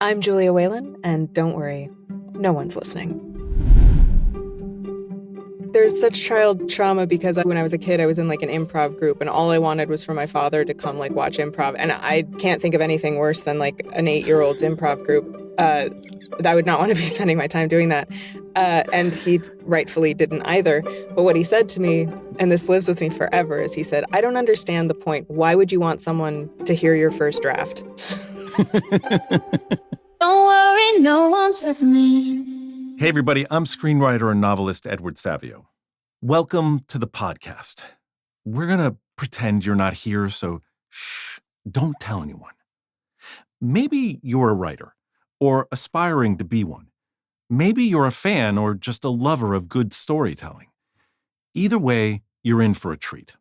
I'm Julia Whelan, and don't worry, no one's listening. There's such child trauma because when I was a kid, I was in like an improv group, and all I wanted was for my father to come like watch improv. And I can't think of anything worse than like an 8-year-old's improv group. I would not want to be spending my time doing that. And he rightfully didn't either. But what he said to me, and this lives with me forever, is he said, "I don't understand the point. Why would you want someone to hear your first draft?" Don't worry, no one's listening. Hey everybody, I'm screenwriter and novelist Edward Savio. Welcome to the podcast. We're going to pretend you're not here, so shh, don't tell anyone. Maybe you're a writer or aspiring to be one. Maybe you're a fan or just a lover of good storytelling. Either way, you're in for a treat.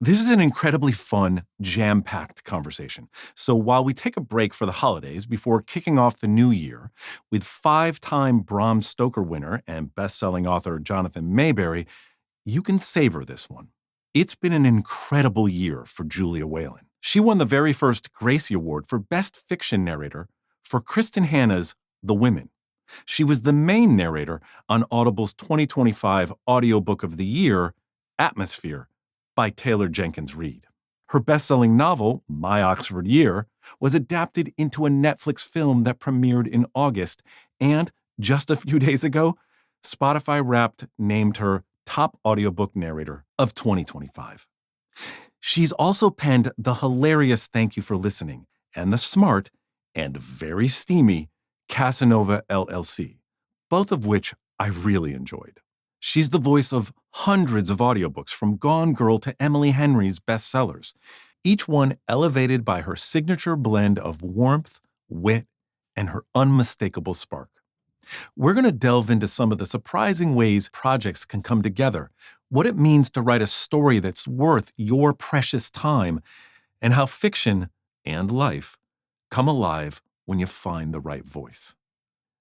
This is an incredibly fun, jam-packed conversation. So while we take a break for the holidays before kicking off the new year with 5-time Bram Stoker winner and best-selling author Jonathan Mayberry, you can savor this one. It's been an incredible year for Julia Whelan. She won the very first Gracie Award for Best Fiction Narrator for Kristen Hanna's The Women. She was the main narrator on Audible's 2025 Audiobook of the Year, Atmosphere, by Taylor Jenkins Reid. Her best-selling novel, My Oxford Year, was adapted into a Netflix film that premiered in August, and just a few days ago, Spotify Wrapped named her Top Audiobook Narrator of 2025. She's also penned the hilarious Thank You for Listening and the smart and very steamy Casanova LLC, both of which I really enjoyed. She's the voice of hundreds of audiobooks from Gone Girl to Emily Henry's bestsellers, each one elevated by her signature blend of warmth, wit, and her unmistakable spark. We're going to delve into some of the surprising ways projects can come together, what it means to write a story that's worth your precious time, and how fiction and life come alive when you find the right voice.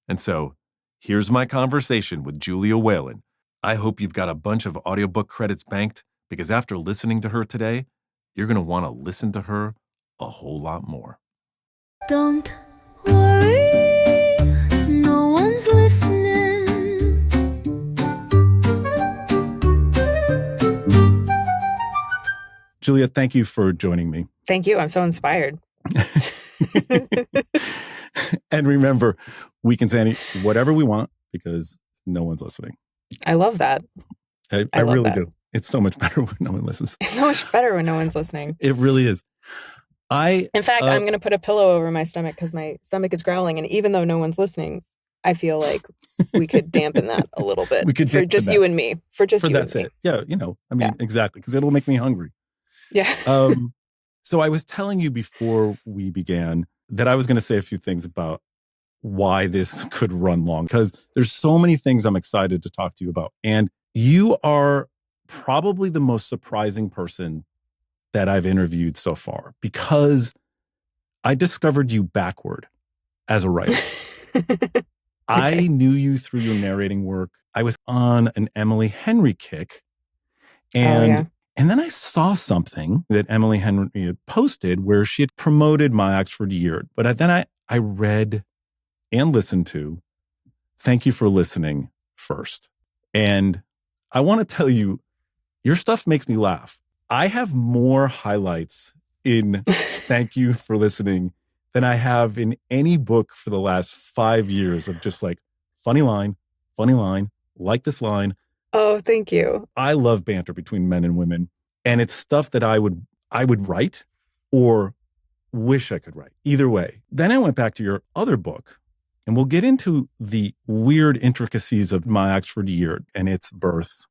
And so, here's my conversation with Julia Whelan. I hope you've got a bunch of audiobook credits banked, because after listening to her today, you're going to want to listen to her a whole lot more. Don't worry, no one's listening. Julia, thank you for joining me. Thank you. I'm so inspired. And remember, we can say whatever we want because no one's listening. I love that. I love really that. do. It's so much better when no one listens. It's so much better when no one's listening. It really is. In fact, I'm going to put a pillow over my stomach because my stomach is growling. And even though no one's listening, I feel like we could dampen that a little bit. We could for just you and me. For just you that's and me. it. Yeah, exactly. Because it'll make me hungry. Yeah. So I was telling you before we began that I was going to say a few things about why this could run long, because there's so many things I'm excited to talk to you about. And you are probably the most surprising person that I've interviewed so far, because I discovered you backward as a writer. Okay. I knew you through your narrating work. I was on an Emily Henry kick. And then I saw something that Emily Henry had posted where she had promoted My Oxford Year. But then I read and listened to Thank You for Listening first. And I want to tell you, your stuff makes me laugh. I have more highlights in Thank You for Listening than I have in any book for the last 5 years of just like funny line, like this line. Oh, thank you. I love banter between men and women. And it's stuff that I would write or wish I could write. Either way. Then I went back to your other book, and we'll get into the weird intricacies of My Oxford Year and its birth.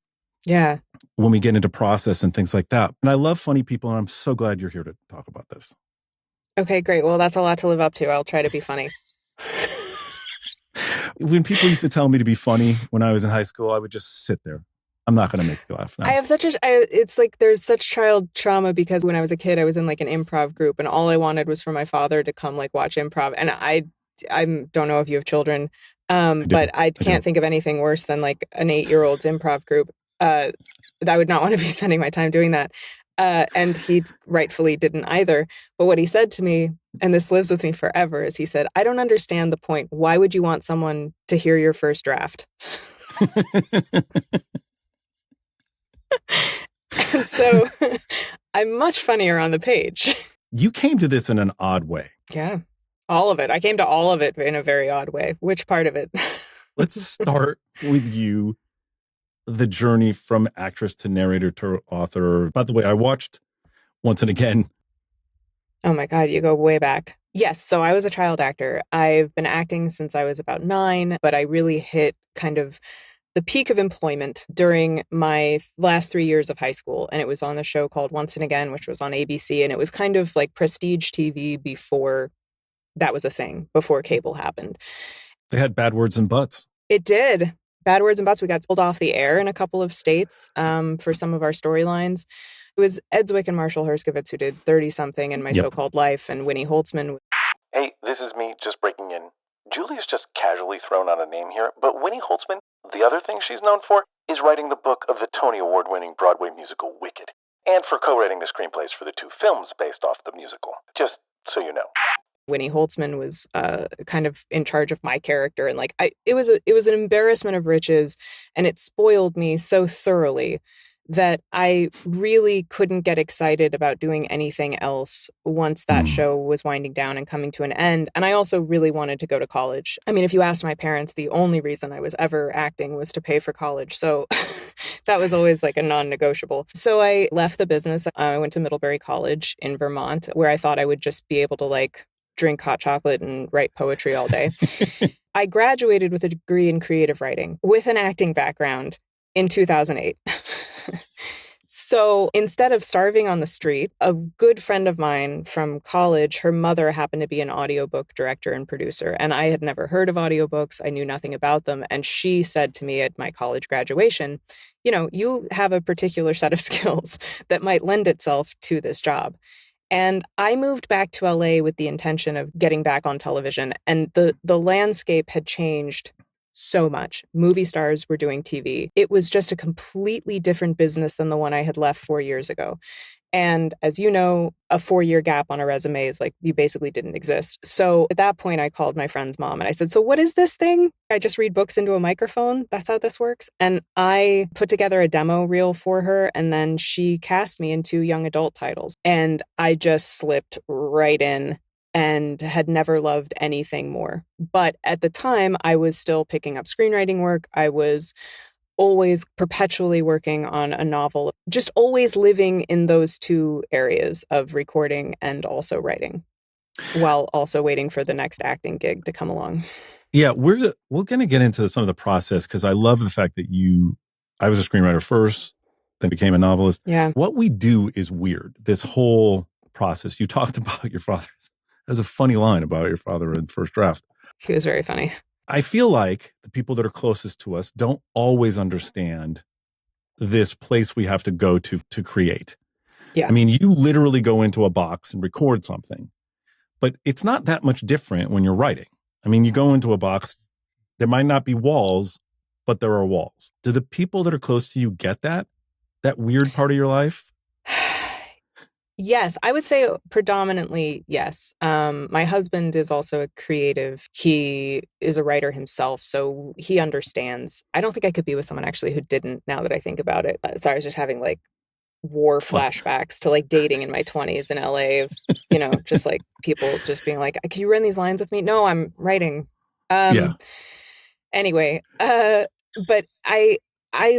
Yeah. When we get into process and things like that. And I love funny people, and I'm so glad you're here to talk about this. Okay, great. Well, that's a lot to live up to. I'll try to be funny. When people used to tell me to be funny when I was in high school, I would just sit there. I'm not going to make you laugh now. It's like there's such child trauma because when I was a kid, I was in like an improv group, and all I wanted was for my father to come like watch improv. And I don't know if you have children, but I can't think of anything worse than like an 8-year-old's improv group. I would not want to be spending my time doing that. And he rightfully didn't either. But what he said to me, and this lives with me forever, is he said, I don't understand the point. Why would you want someone to hear your first draft? And so I'm much funnier on the page. You came to this in an odd way. Yeah, all of it. I came to all of it in a very odd way. Which part of it? Let's start with you, the journey from actress to narrator to author. By the way, I watched Once and Again. Oh my God, you go way back. Yes, so I was a child actor. I've been acting since I was about 9, but I really hit kind of the peak of employment during my last 3 years of high school. And it was on the show called Once and Again, which was on ABC. And it was kind of like prestige TV before that was a thing, before cable happened. They had Bad Words and Butts. It did. Bad Words and Butts. We got pulled off the air in a couple of states for some of our storylines. It was Ed Zwick and Marshall Herskovitz who did 30-something in My So-Called Life, and Winnie Holtzman. Hey, this is me just breaking in. Julia's just casually thrown out a name here, but Winnie Holtzman, the other thing she's known for, is writing the book of the Tony Award-winning Broadway musical Wicked, and for co-writing the screenplays for the 2 films based off the musical, just so you know. Winnie Holtzman was kind of in charge of my character, and like it was an embarrassment of riches, and it spoiled me so thoroughly that I really couldn't get excited about doing anything else once that show was winding down and coming to an end. And I also really wanted to go to college. I mean, if you asked my parents, the only reason I was ever acting was to pay for college. So that was always like a non-negotiable. So I left the business. I went to Middlebury College in Vermont, where I thought I would just be able to like drink hot chocolate and write poetry all day. I graduated with a degree in creative writing with an acting background in 2008. So instead of starving on the street, a good friend of mine from college, her mother happened to be an audiobook director and producer. And I had never heard of audiobooks. I knew nothing about them. And she said to me at my college graduation, you know, you have a particular set of skills that might lend itself to this job. And I moved back to LA with the intention of getting back on television. And the landscape had changed so much. Movie stars were doing TV. It was just a completely different business than the one I had left 4 years ago. And as you know, a 4-year gap on a resume is like you basically didn't exist. So at that point, I called my friend's mom and I said, so what is this thing? I just read books into a microphone. That's how this works. And I put together a demo reel for her. And then she cast me in 2 young adult titles. And I just slipped right in and had never loved anything more. But at the time, I was still picking up screenwriting work. I was always perpetually working on a novel, just always living in those 2 areas of recording and also writing, while also waiting for the next acting gig to come along. Yeah, we're going to get into some of the process because I love the fact that I was a screenwriter first, then became a novelist. Yeah. What we do is weird. This whole process. You talked about your father. There's a funny line about your father in First Draft. He was very funny. I feel like the people that are closest to us don't always understand this place we have to go to create. Yeah. I mean, you literally go into a box and record something, but it's not that much different when you're writing. I mean, you go into a box, there might not be walls, but there are walls. Do the people that are close to you get that weird part of your life? Yes, I would say predominantly yes. My husband is also a creative. He is a writer himself, so he understands. I don't think I could be with someone actually who didn't, now that I think about it. So I was just having like war flashbacks to like dating in my 20s in LA of, you know, just like people just being like, can you run these lines with me? No, I'm writing. Yeah. Anyway, but I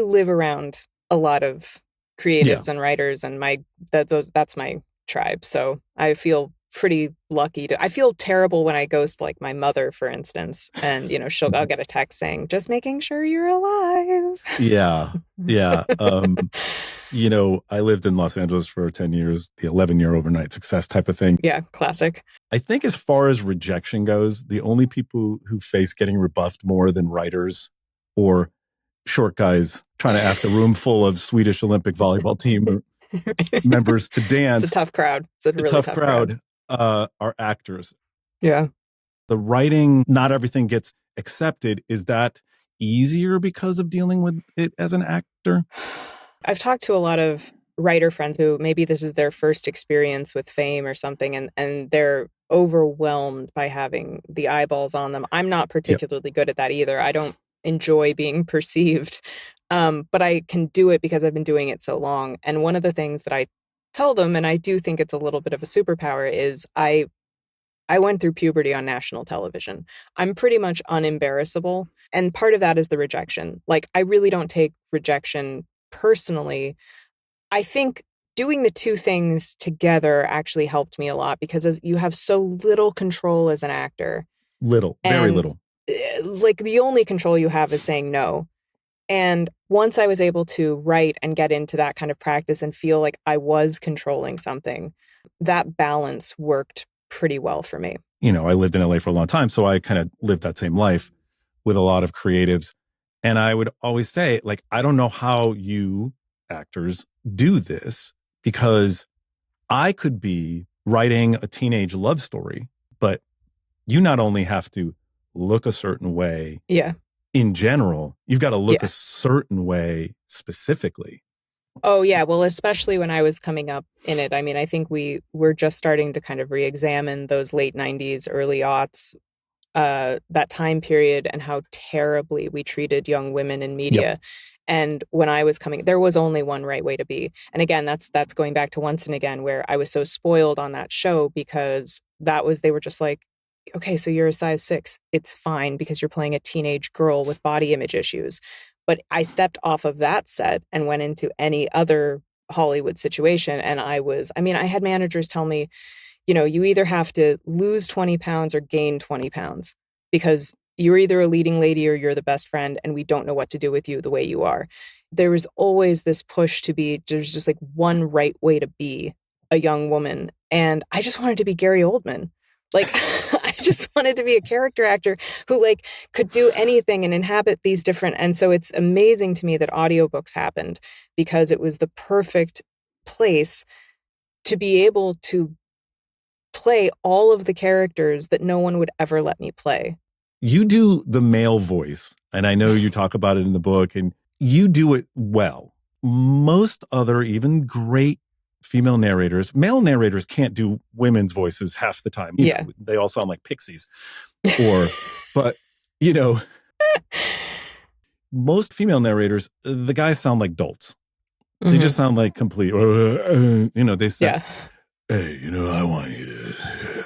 live around a lot of creatives and writers, and that's my tribe. So I feel pretty lucky I feel terrible when I ghost like my mother, for instance, and you know, I'll get a text saying, just making sure you're alive. Yeah. Yeah. You know, I lived in Los Angeles for 10 years, the 11-year overnight success type of thing. Yeah. Classic. I think as far as rejection goes, the only people who face getting rebuffed more than writers or short guys trying to ask a room full of Swedish Olympic volleyball team members to dance. It's a tough crowd. It's a really tough crowd. Are actors. Yeah. The writing, not everything gets accepted. Is that easier because of dealing with it as an actor? I've talked to a lot of writer friends who maybe this is their first experience with fame or something, and they're overwhelmed by having the eyeballs on them. I'm not particularly good at that either. I don't enjoy being perceived, but I can do it because I've been doing it so long. And one of the things that I tell them, and I do think it's a little bit of a superpower, is I went through puberty on national television. I'm pretty much unembarrassable. And part of that is the rejection. Like, I really don't take rejection personally. I think doing the two things together actually helped me a lot because as you have so little control as an actor. Very little. Like, the only control you have is saying no. And once I was able to write and get into that kind of practice and feel like I was controlling something, that balance worked pretty well for me. You know, I lived in LA for a long time, so I kind of lived that same life with a lot of creatives. And I would always say, like, I don't know how you actors do this, because I could be writing a teenage love story, but you not only have to look a certain way in general, you've got to look a certain way specifically. Oh, yeah. Well, especially when I was coming up in it. I mean, I think we were just starting to kind of re-examine those late 90s, early aughts, that time period, and how terribly we treated young women in media. Yep. And when I was coming, there was only one right way to be. And again, that's going back to Once and Again, where I was so spoiled on that show because they were just like, okay, so you're a size 6. It's fine because you're playing a teenage girl with body image issues. But I stepped off of that set and went into any other Hollywood situation. And I had managers tell me, you know, you either have to lose 20 pounds or gain 20 pounds because you're either a leading lady or you're the best friend, and we don't know what to do with you the way you are. There was always this push there's just like one right way to be a young woman. And I just wanted to be Gary Oldman. Like, I just wanted to be a character actor who like could do anything and inhabit these different. And so it's amazing to me that audiobooks happened because it was the perfect place to be able to play all of the characters that no one would ever let me play. You do the male voice, and I know you talk about it in the book, and you do it well. Most other, even great male narrators can't do women's voices half the time. You know, they all sound like pixies. But, you know, most female narrators, the guys sound like dolts. They just sound like complete, you know, they say, hey, you know, I want you to.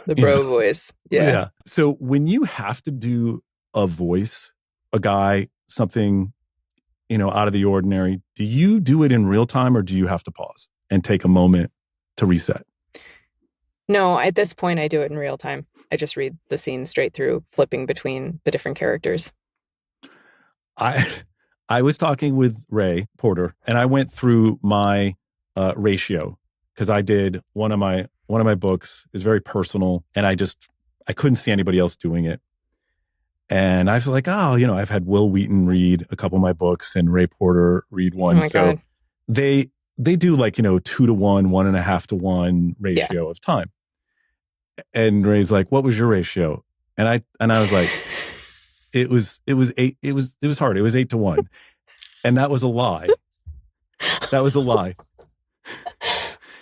The bro voice. Yeah. So when you have to do a voice, a guy, something, you know, out of the ordinary, do you do it in real time or do you have to pause and take a moment to reset? No, at this point, I do it in real time. I just read the scene straight through, flipping between the different characters. I was talking with Ray Porter, and I went through my ratio because I did one of my books is very personal, and I couldn't see anybody else doing it. And I was like, oh, you know, I've had Will Wheaton read a couple of my books and Ray Porter read one. Oh my God. they do like, you know, 2 to 1, 1.5 to 1 ratio of time. And Ray's like, what was your ratio? And I was like, it was hard. It was 8 to 1. And that was a lie. That was a lie.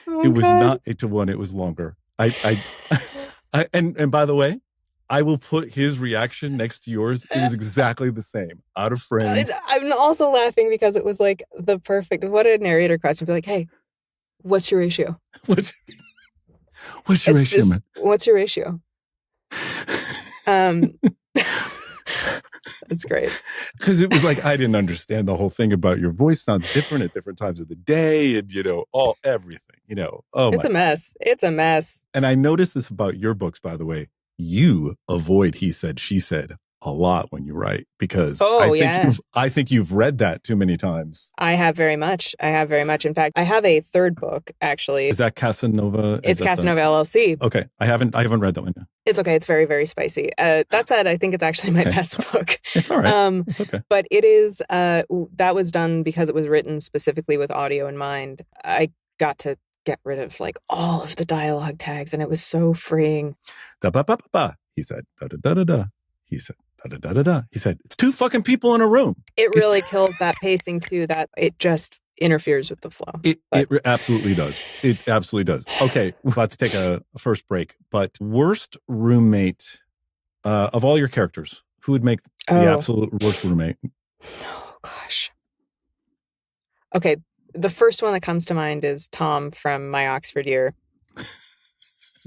It was not 8 to 1. It was longer. And by the way, I will put his reaction next to yours. It was exactly the same. Out of Friends. I'm also laughing because it was like the perfect, what a narrator question. Be like, hey, what's your ratio? What's your ratio, man? What's your ratio? That's great. Because it was like, I didn't understand the whole thing about your voice sounds different at different times of the day and, you know, everything, you know. It's a mess. It's a mess. And I noticed this about your books, by the way. You avoid he said, she said a lot when you write because I think you've read that too many times. I have very much. In fact, I have a third book, actually. Is that Casanova? It's Casanova LLC. Okay. I haven't read that one yet. It's okay. It's very, very spicy. That said, I think it's actually my best book. It's all right. It's okay. But it is, that was done because it was written specifically with audio in mind. I got to get rid of like all of the dialogue tags, and it was so freeing. Da ba ba ba ba. He said da da da da da. He said da da da da da. He said it's 2 fucking people in a room. It really kills that pacing too. That it interferes with the flow. It absolutely does. It absolutely does. Okay, we're about to take a first break, but worst roommate of all your characters, who would make the absolute worst roommate? Oh, gosh. Okay, the first one that comes to mind is Tom from My Oxford Year.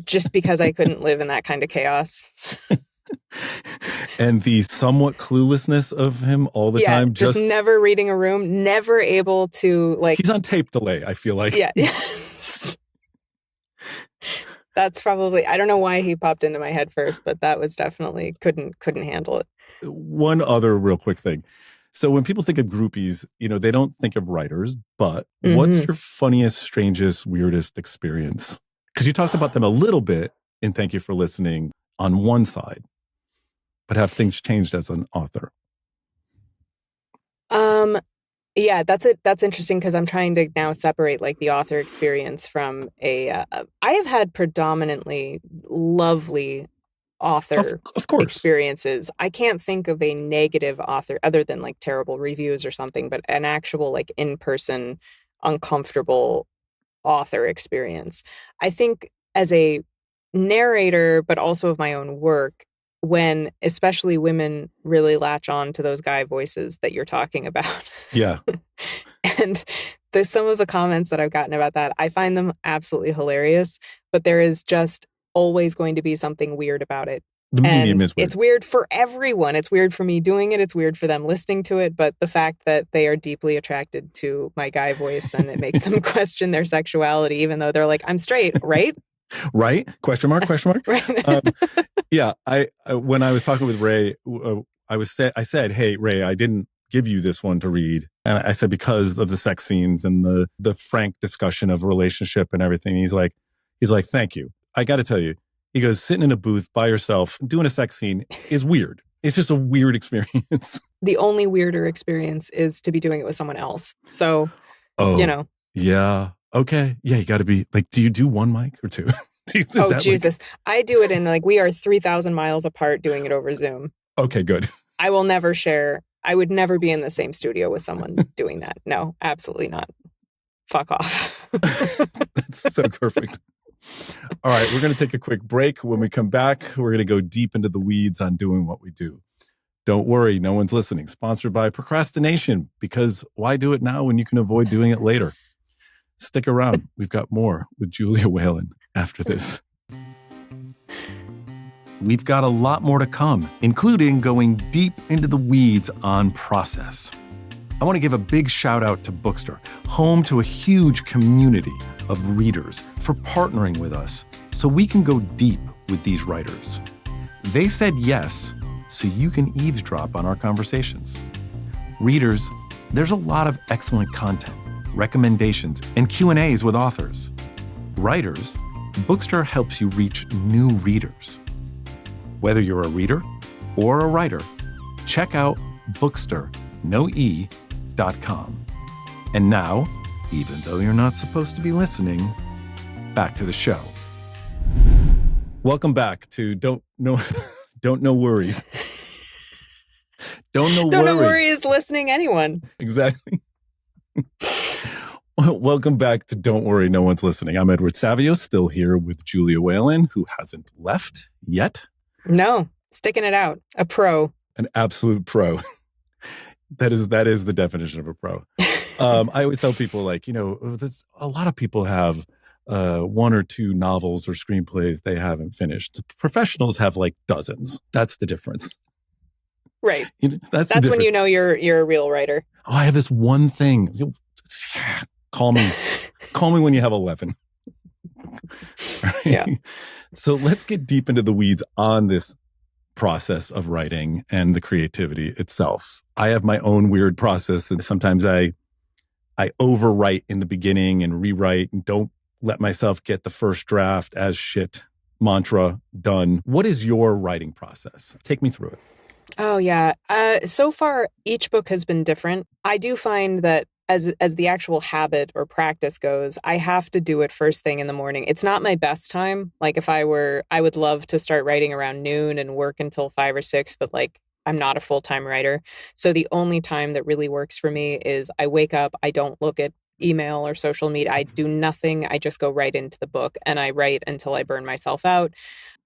Just because I couldn't live in that kind of chaos. And the somewhat cluelessness of him all the time. Just never reading a room, never able to like... He's on tape delay, I feel like. Yeah. That's probably... I don't know why he popped into my head first, but that was definitely... Couldn't handle it. One other real quick thing. So when people think of groupies, they don't think of writers, but what's your funniest, strangest, weirdest experience? Because you talked about them a little bit in Thank You for Listening on one side, but have things changed as an author? Yeah, that's interesting because I'm trying to now separate like the author experience from I have had predominantly lovely author of course experiences. I can't think of a negative author other than like terrible reviews or something, but an actual like in-person uncomfortable author experience. I think as a narrator, but also of my own work, when especially women really latch on to those guy voices that you're talking about. Yeah. And some of the comments that I've gotten about that, I find them absolutely hilarious, but there is just always going to be something weird about it. The medium is weird. It's weird for everyone. It's weird for me doing it. It's weird for them listening to it. But the fact that they are deeply attracted to my guy voice and it makes them question their sexuality, even though they're like, I'm straight, right? Right? Question mark? Right. Yeah. I when I was talking with Ray, I said, hey, Ray, I didn't give you this one to read. And I said, because of the sex scenes and the frank discussion of relationship and everything. He's like, thank you. I got to tell you, he goes, sitting in a booth by yourself, doing a sex scene is weird. It's just a weird experience. The only weirder experience is to be doing it with someone else. So, Yeah. Okay. Yeah. You got to be like, do you do one mic or two? Jesus. I do it in like, we are 3,000 miles apart doing it over Zoom. Okay, good. I will never share. I would never be in the same studio with someone doing that. No, absolutely not. Fuck off. That's so perfect. All right, we're going to take a quick break. When we come back, we're going to go deep into the weeds on doing what we do. Don't worry, no one's listening. Sponsored by procrastination, because why do it now when you can avoid doing it later? Stick around. We've got more with Julia Whelan after this. We've got a lot more to come, including going deep into the weeds on process. I want to give a big shout out to Bookster, home to a huge community of readers, for partnering with us so we can go deep with these writers. They said yes, so you can eavesdrop on our conversations. Readers, there's a lot of excellent content, recommendations, and Q&As with authors. Writers, Bookster helps you reach new readers. Whether you're a reader or a writer, check out bookster.com. And now, even though you're not supposed to be listening, back to the show. Welcome back to Don't Know Worries. Don't Know Worry is listening anyone. Exactly. Welcome back to Don't Worry, No One's Listening. I'm Edward Savio, still here with Julia Whelan, who hasn't left yet. No, sticking it out. A pro. An absolute pro. That is the definition of a pro. I always tell people, like, a lot of people have one or two novels or screenplays they haven't finished. Professionals have like dozens. That's the difference. Right. That's when you know you're a real writer. Oh, I have this one thing. Call me when you have 11. Right? Yeah. So let's get deep into the weeds on this process of writing and the creativity itself. I have my own weird process, and sometimes I overwrite in the beginning and rewrite and don't let myself get the first draft as shit. Mantra, done. What is your writing process? Take me through it. Oh, yeah. So far, each book has been different. I do find that as the actual habit or practice goes, I have to do it first thing in the morning. It's not my best time. Like I would love to start writing around noon and work until 5 or 6, but like I'm not a full-time writer. So the only time that really works for me is I wake up, I don't look at email or social media. I do nothing. I just go right into the book and I write until I burn myself out.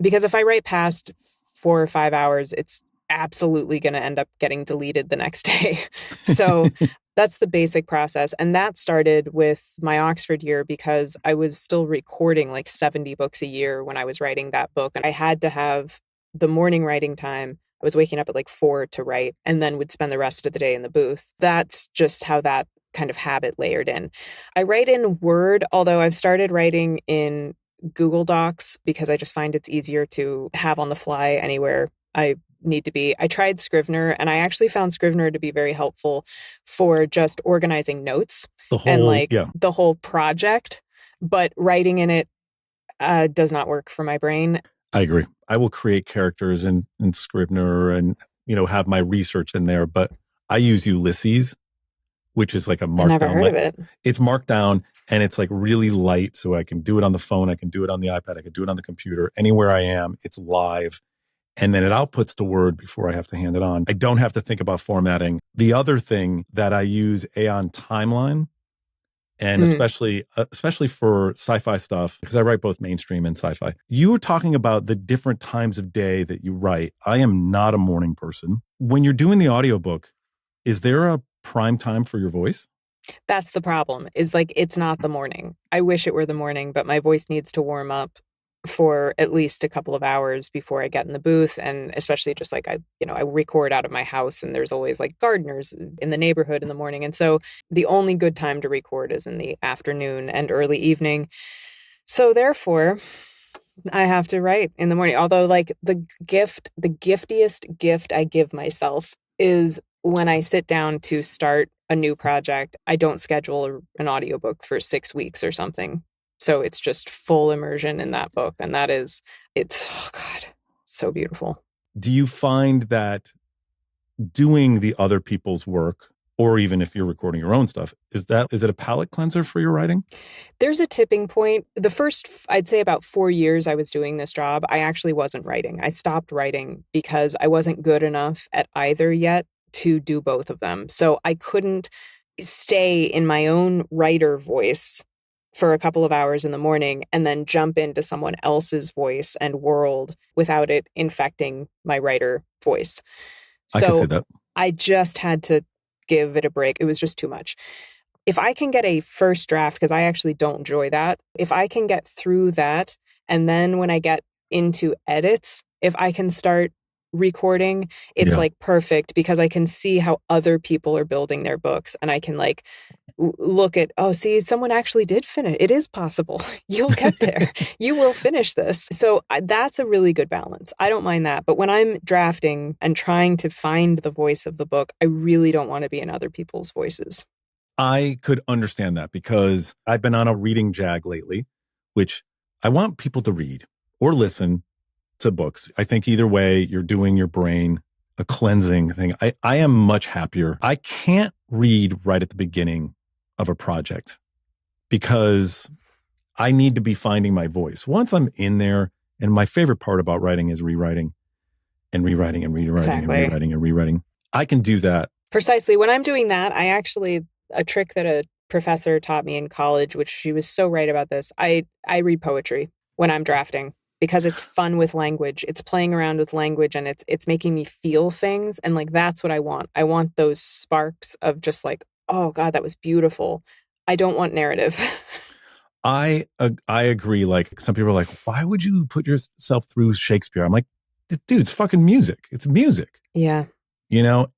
Because if I write past 4 or 5 hours, it's absolutely going to end up getting deleted the next day. So that's the basic process. And that started with my Oxford year because I was still recording like 70 books a year when I was writing that book. And I had to have the morning writing time. I was waking up at like 4 to write and then would spend the rest of the day in the booth. That's just how that kind of habit layered in. I write in Word, although I've started writing in Google Docs because I just find it's easier to have on the fly anywhere I need to be. I tried Scrivener and I actually found Scrivener to be very helpful for just organizing notes and the whole project, but writing in it does not work for my brain. I agree. I will create characters in Scrivener and, have my research in there, but I use Ulysses, which is like a markdown. I've never heard of it. It's markdown and it's like really light. So I can do it on the phone. I can do it on the iPad. I can do it on the computer. Anywhere I am, it's live. And then it outputs to Word before I have to hand it on. I don't have to think about formatting. The other thing that I use Aeon Timeline, and especially for sci-fi stuff, because I write both mainstream and sci-fi. You were talking about the different times of day that you write. I am not a morning person. When you're doing the audiobook, is there a prime time for your voice? That's the problem, is like, it's not the morning. I wish it were the morning, but my voice needs to warm up for at least a couple of hours before I get in the booth. And especially just like I record out of my house and there's always like gardeners in the neighborhood in the morning. And so the only good time to record is in the afternoon and early evening. So therefore, I have to write in the morning. Although like the giftiest gift I give myself is when I sit down to start a new project. I don't schedule an audiobook for 6 weeks or something. So it's just full immersion in that book. And oh God, so beautiful. Do you find that doing the other people's work, or even if you're recording your own stuff, is it a palate cleanser for your writing? There's a tipping point. The first, I'd say about 4 years I was doing this job, I actually wasn't writing. I stopped writing because I wasn't good enough at either yet to do both of them. So I couldn't stay in my own writer voice for a couple of hours in the morning and then jump into someone else's voice and world without it infecting my writer voice. So I can see that. I just had to give it a break. It was just too much. If I can get a first draft, because I actually don't enjoy that, if I can get through that, and then when I get into edits, if I can start recording, it's like perfect because I can see how other people are building their books and I can like look at, see, someone actually did finish. It is possible. You'll get there. You will finish this. So that's a really good balance. I don't mind that. But when I'm drafting and trying to find the voice of the book, I really don't want to be in other people's voices. I could understand that because I've been on a reading jag lately, which I want people to read or listen to books. I think either way, you're doing your brain a cleansing thing. I am much happier. I can't read right at the beginning of a project because I need to be finding my voice. Once I'm in there, and my favorite part about writing is rewriting and rewriting and rewriting and rewriting and rewriting. I can do that. Precisely. When I'm doing that, a trick that a professor taught me in college, which she was so right about this, I read poetry when I'm drafting because it's fun with language. It's playing around with language and it's making me feel things. And like, that's what I want. I want those sparks of just like, oh God, that was beautiful. I don't want narrative. I agree. Like some people are like, why would you put yourself through Shakespeare? I'm like, dude, it's fucking music. It's music. Yeah.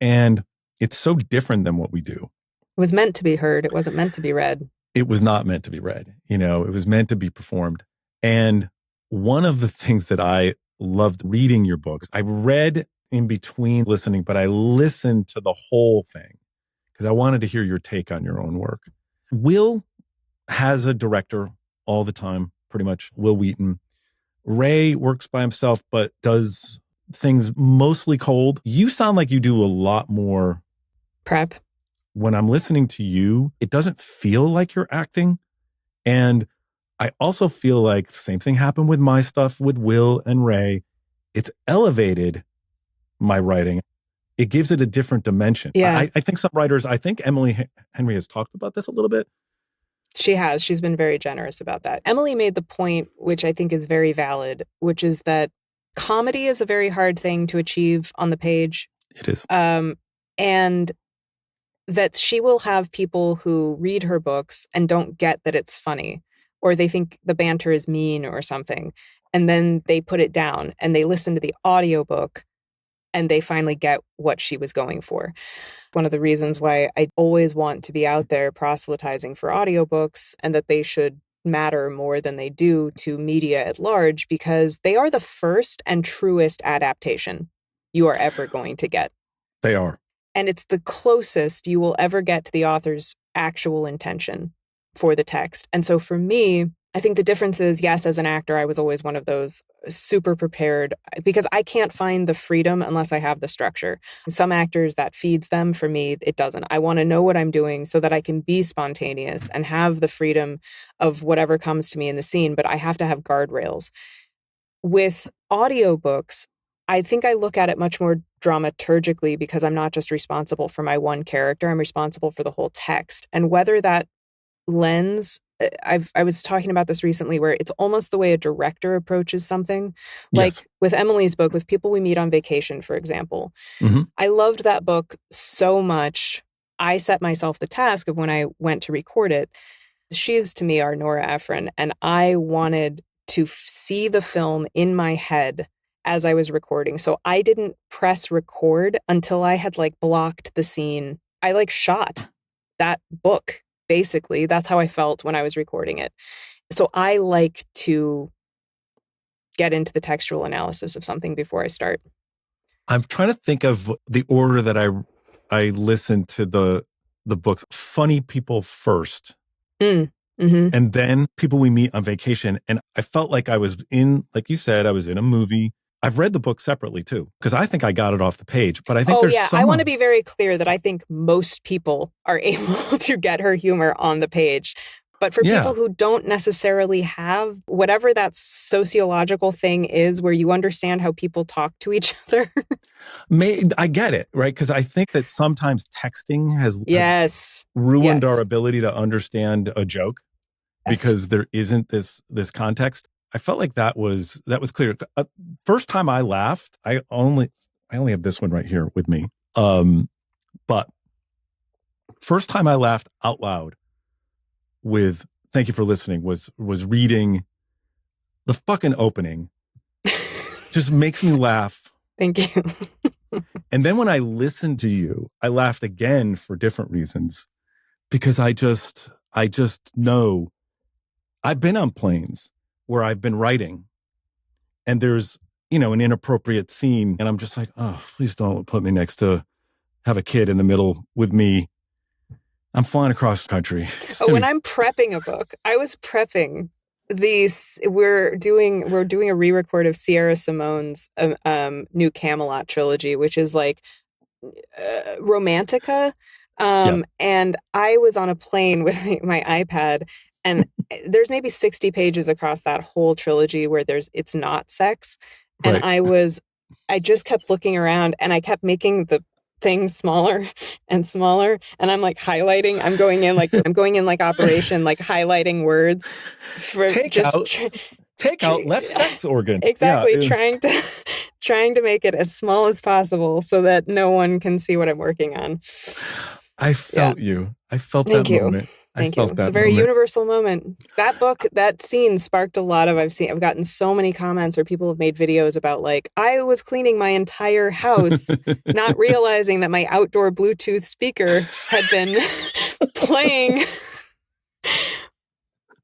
And it's so different than what we do. It was meant to be heard. It wasn't meant to be read. It was not meant to be read. It was meant to be performed. And one of the things that I loved reading your books, I read in between listening, but I listened to the whole thing because I wanted to hear your take on your own work. Will has a director all the time, pretty much, Will Wheaton. Ray works by himself, but does things mostly cold. You sound like you do a lot more prep. When I'm listening to you, it doesn't feel like you're acting. And I also feel like the same thing happened with my stuff with Will and Ray. It's elevated my writing. It gives it a different dimension. Yeah. I think some writers, I think Emily Henry has talked about this a little bit. She has. She's been very generous about that. Emily made the point, which I think is very valid, which is that comedy is a very hard thing to achieve on the page. It is. And that she will have people who read her books and don't get that it's funny, or they think the banter is mean or something. And then they put it down and they listen to the audiobook and they finally get what she was going for. One of the reasons why I always want to be out there proselytizing for audiobooks and that they should matter more than they do to media at large, because they are the first and truest adaptation you are ever going to get. They are. And it's the closest you will ever get to the author's actual intention for the text. And so for me, I think the difference is, yes, as an actor, I was always one of those super prepared, because I can't find the freedom unless I have the structure. Some actors, that feeds them. For me, it doesn't. I want to know what I'm doing so that I can be spontaneous and have the freedom of whatever comes to me in the scene, but I have to have guardrails. With audiobooks, I think I look at it much more dramaturgically, because I'm not just responsible for my one character, I'm responsible for the whole text. And whether that lens, I was talking about this recently, where it's almost the way a director approaches something. Like Yes. with Emily's book, with People We Meet on Vacation, for example. Mm-hmm. I loved that book so much. I set myself the task of, when I went to record it, she's to me our Nora Ephron, and I wanted to see the film in my head as I was recording. So I didn't press record until I had blocked the scene. I shot that book. Basically, that's how I felt when I was recording it. So I like to get into the textual analysis of something before I start. I'm trying to think of the order that I listened to the books. Funny People first. Mm-hmm. And then People We Meet on Vacation. And I felt like I was in, like you said, I was in a movie. I've read the book separately too, because I think I got it off the page. But I think I want to be very clear that I think most people are able to get her humor on the page. But for people who don't necessarily have whatever that sociological thing is, where you understand how people talk to each other. I get it, right? Because I think that sometimes texting has ruined our ability to understand a joke, because there isn't this context. I felt like that was clear. First time I laughed, I only have this one right here with me. But first time I laughed out loud with "Thank you for listening" was reading the fucking opening. Just makes me laugh. Thank you. And then when I listened to you, I laughed again for different reasons, because I just know I've been on planes where I've been writing and there's, an inappropriate scene. And I'm just like, oh, please don't put me next to have a kid in the middle with me. I'm flying across the country. When I'm prepping a book, I was prepping these. We're doing a re-record of Sierra Simone's new Camelot trilogy, which is Romantica. And I was on a plane with my iPad, and there's maybe 60 pages across that whole trilogy where it's not sex. And I just kept looking around, and I kept making the things smaller and smaller. And I'm highlighting, I'm going in Operation, highlighting words for take out left sex organ. Exactly. Yeah. Trying to make it as small as possible so that no one can see what I'm working on. I felt you. I felt that moment. Thank you. It's a very universal moment. That book, that scene sparked a lot of, I've gotten so many comments where people have made videos about I was cleaning my entire house, not realizing that my outdoor Bluetooth speaker had been playing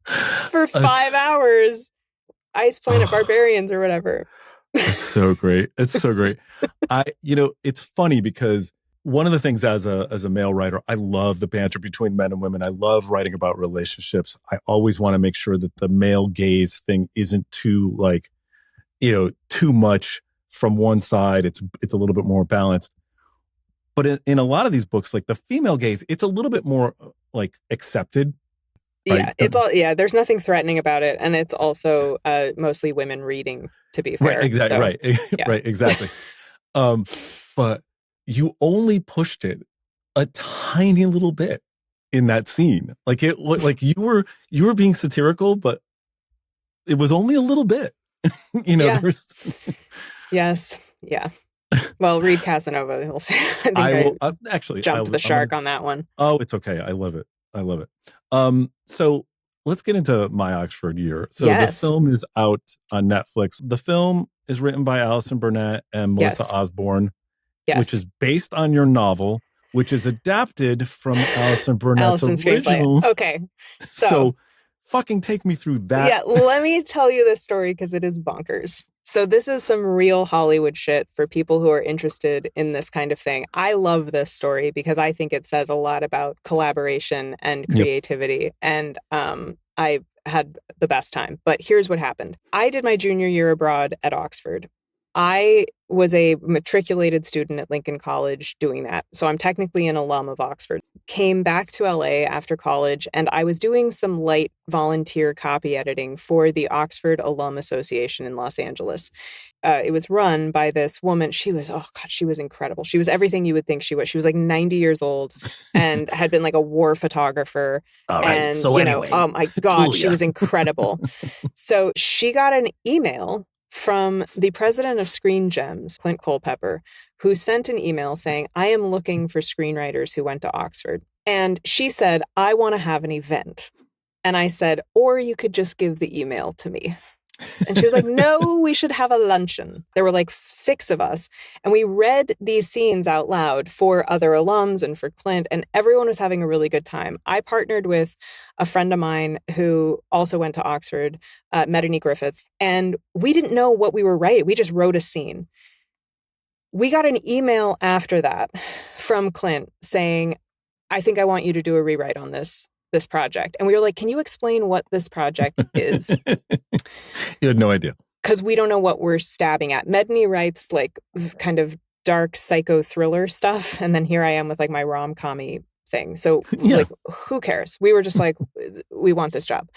for 5 hours. Ice Planet Barbarians or whatever. It's so great. It's so great. It's funny because one of the things as a male writer, I love the banter between men and women. I love writing about relationships. I always want to make sure that the male gaze thing isn't too too much from one side. It's a little bit more balanced. But in a lot of these books, the female gaze, it's a little bit more accepted. Right? Yeah, there's nothing threatening about it. And it's also mostly women reading, to be fair. Right, exactly. So, right. Yeah. Right, exactly. But you only pushed it a tiny little bit in that scene. Like you were being satirical, but it was only a little bit. Yeah. There's Yes. Yeah. Well, read Casanova. You'll see. I will actually jumped the shark on that one. Oh, it's okay. I love it. So let's get into My Oxford Year. So Yes. The film is out on Netflix. The film is written by Alison Burnett and Melissa Osborne, which is based on your novel, which is adapted from Alison Burnett's original. Okay. So fucking take me through that. Yeah, let me tell you this story because it is bonkers. So this is some real Hollywood shit for people who are interested in this kind of thing. I love this story because I think it says a lot about collaboration and creativity. And I had the best time. But here's what happened. I did my junior year abroad at Oxford. I was a matriculated student at Lincoln College doing that. So I'm technically an alum of Oxford. Came back to LA after college, and I was doing some light volunteer copy editing for the Oxford Alum Association in Los Angeles. It was run by this woman. She was incredible. She was everything you would think she was. She was like 90 years old and had been like a war photographer. All right. And, so anyway, oh my God, Julia. She was incredible. So she got an email from the president of Screen Gems, Clint Culpepper, who sent an email saying, I am looking for screenwriters who went to Oxford. And she said, I want to have an event. And I said, or you could just give the email to me. And she was like, no, we should have a luncheon. There were like 6 of us. And we read these scenes out loud for other alums and for Clint. And everyone was having a really good time. I partnered with a friend of mine who also went to Oxford, Medini Griffiths. And we didn't know what we were writing. We just wrote a scene. We got an email after that from Clint saying, I think I want you to do a rewrite on this project. And we were like, can you explain what this project is? You had no idea. Because we don't know what we're stabbing at. Medini writes like kind of dark psycho thriller stuff. And then here I am with like my rom-com-y thing. So like, who cares? We were just like, we want this job.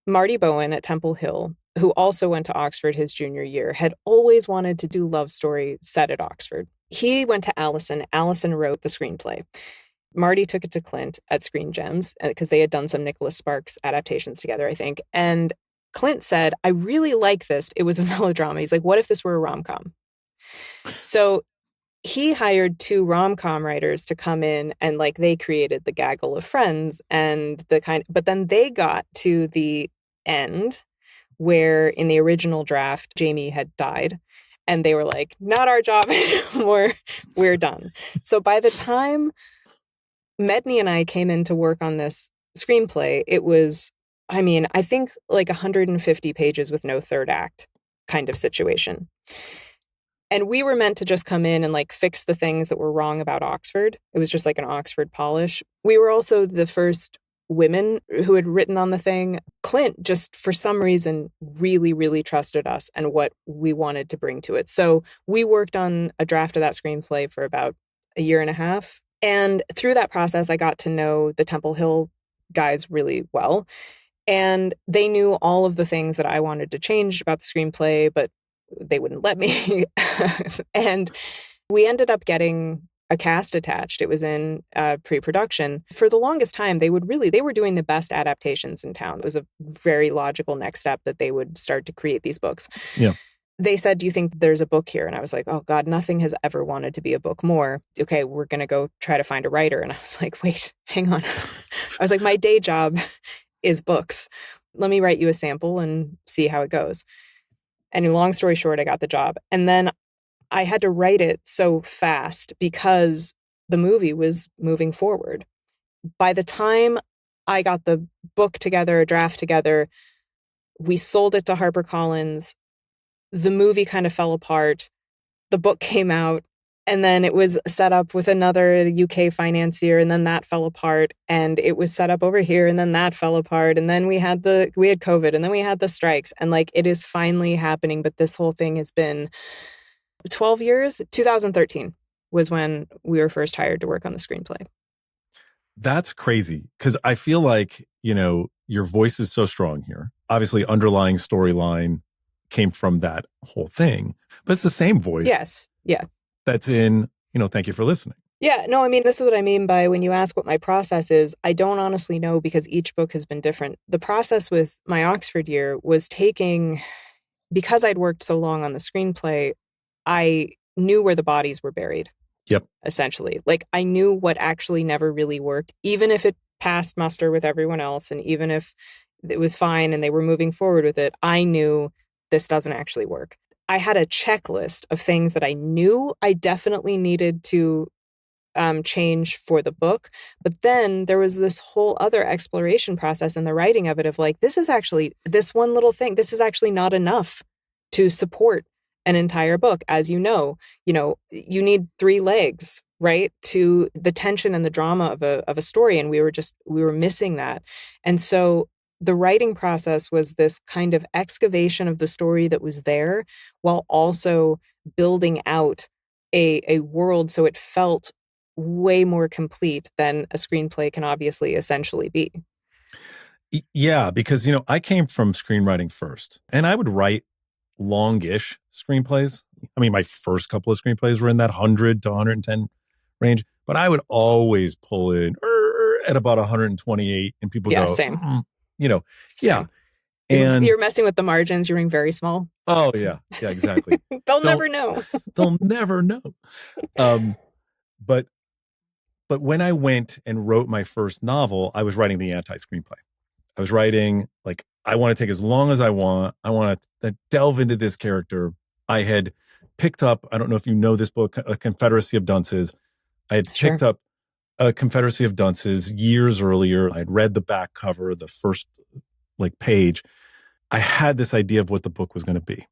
Marty Bowen at Temple Hill, who also went to Oxford his junior year, had always wanted to do love story set at Oxford. He went to Allison. Allison wrote the screenplay. Marty took it to Clint at Screen Gems because they had done some Nicholas Sparks adaptations together, I think. And Clint said, I really like this. It was a melodrama. He's like, what if this were a rom-com? So he hired 2 rom-com writers to come in and like they created the gaggle of friends and but then they got to the end where in the original draft, Jamie had died. And they were like, not our job anymore. We're done. So by the time Medni and I came in to work on this screenplay, it was, I think like 150 pages with no third act kind of situation. And we were meant to just come in and like fix the things that were wrong about Oxford. It was just like an Oxford polish. We were also the first women who had written on the thing. Clint just for some reason really, really trusted us and what we wanted to bring to it. So we worked on a draft of that screenplay for about a year and a half. And through that process, I got to know the Temple Hill guys really well. And they knew all of the things that I wanted to change about the screenplay, but they wouldn't let me. And we ended up getting a cast attached. It was in pre-production. For the longest time, they were doing the best adaptations in town. It was a very logical next step that they would start to create these books. Yeah. They said, do you think there's a book here? And I was like, oh God, nothing has ever wanted to be a book more. Okay, we're going to go try to find a writer. And I was like, wait, hang on. I was like, my day job is books. Let me write you a sample and see how it goes. And long story short, I got the job. And then I had to write it so fast because the movie was moving forward. By the time I got the book together, a draft together, we sold it to HarperCollins. The movie kind of fell apart. The book came out, and then it was set up with another UK financier, and then that fell apart, and it was set up over here, and then that fell apart, and then we had COVID, and then we had the strikes, and like it is finally happening. But this whole thing has been 12 years. 2013 was when we were first hired to work on the screenplay. That's crazy because I feel like, your voice is so strong here. Obviously, underlying storyline came from that whole thing, but it's the same voice. Yes. Yeah. That's in, Thank You for Listening. Yeah, no, I mean, this is what I mean by when you ask what my process is, I don't honestly know because each book has been different. The process with my Oxford year was because I'd worked so long on the screenplay, I knew where the bodies were buried. Yep. Essentially. Like I knew what actually never really worked, even if it passed muster with everyone else. And even if it was fine and they were moving forward with it, I knew this doesn't actually work. I had a checklist of things that I knew I definitely needed to change for the book. But then there was this whole other exploration process in the writing of it of like, this one little thing, this is actually not enough to support an entire book. As you need 3 legs, right? To the tension and the drama of a story. And we were missing that. And so the writing process was this kind of excavation of the story that was there while also building out a world so it felt way more complete than a screenplay can obviously essentially be. Yeah, because, I came from screenwriting first, and I would write longish screenplays. I mean, my first couple of screenplays were in that 100 to 110 range, but I would always pull in at about 128, and people go, same. Yeah. Same. And you're messing with the margins, you're being very small. Oh, yeah. Yeah, exactly. They'll never know. They'll never know. But when I went and wrote my first novel, I was writing the anti-screenplay. I was writing, like, I want to take as long as I want. I want to delve into this character. I had picked up, I don't know if you know this book, A Confederacy of Dunces. I had picked up A Confederacy of Dunces years earlier. I'd read the back cover, the first, page. I had this idea of what the book was going to be.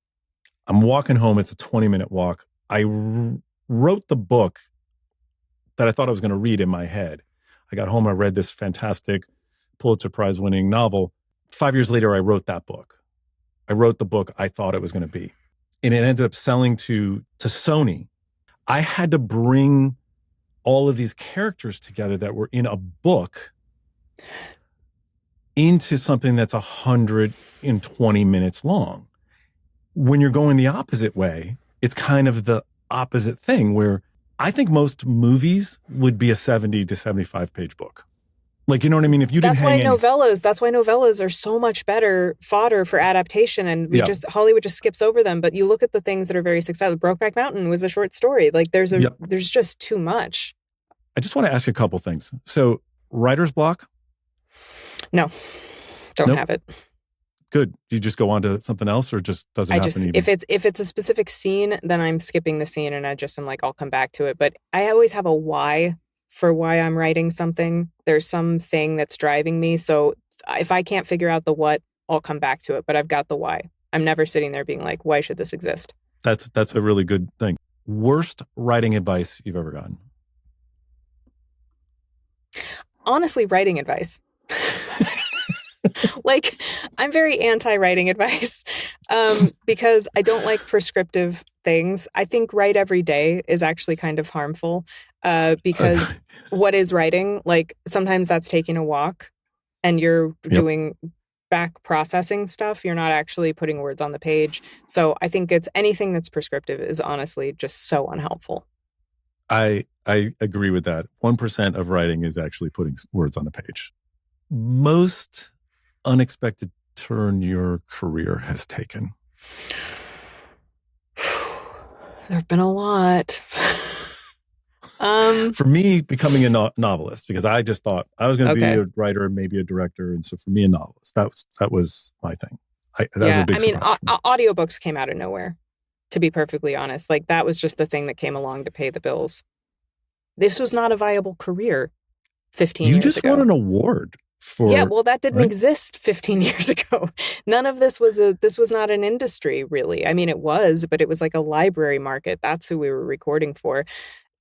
I'm walking home. It's a 20-minute walk. I wrote the book that I thought I was going to read in my head. I got home, I read this fantastic Pulitzer Prize winning novel. 5 years later, I wrote that book. I wrote the book I thought it was going to be. And it ended up selling to Sony. I had to bring all of these characters together that were in a book into something that's 120 minutes long. When you're going the opposite way, it's kind of the opposite thing where I think most movies would be a 70 to 75 page book. Like, you know what I mean? If you didn't hang that's why novellas are so much better fodder for adaptation. And Hollywood just skips over them. But you look at the things that are very successful. Brokeback Mountain was a short story. Like there's just too much. I just want to ask you a couple things. So writer's block? No, don't have it. Good. Do you just go on to something else or just doesn't happen? If it's a specific scene, then I'm skipping the scene and I just am like, I'll come back to it. But I always have a why for why I'm writing something. There's something that's driving me. So if I can't figure out the what, I'll come back to it. But I've got the why. I'm never sitting there being like, why should this exist? That's a really good thing. Worst writing advice you've ever gotten? Honestly, writing advice. Like, I'm very anti-writing advice because I don't like prescriptive things. I think write every day is actually kind of harmful because what is writing? Like, sometimes that's taking a walk and you're doing back processing stuff. You're not actually putting words on the page. So I think it's anything that's prescriptive is honestly just so unhelpful. I agree with that. 1% of writing is actually putting words on the page. Most unexpected turn your career has taken? There have been a lot. For me, becoming a novelist, because I just thought I was going to be a writer, maybe a director. And so for me, a novelist, that was my thing. That was a big surprise. Audiobooks came out of nowhere, to be perfectly honest. Like that was just the thing that came along to pay the bills. This was not a viable career 15 years ago. You just won an award. That didn't exist 15 years ago. None of this was not an industry, really. I mean, it was, but it was like a library market. That's who we were recording for.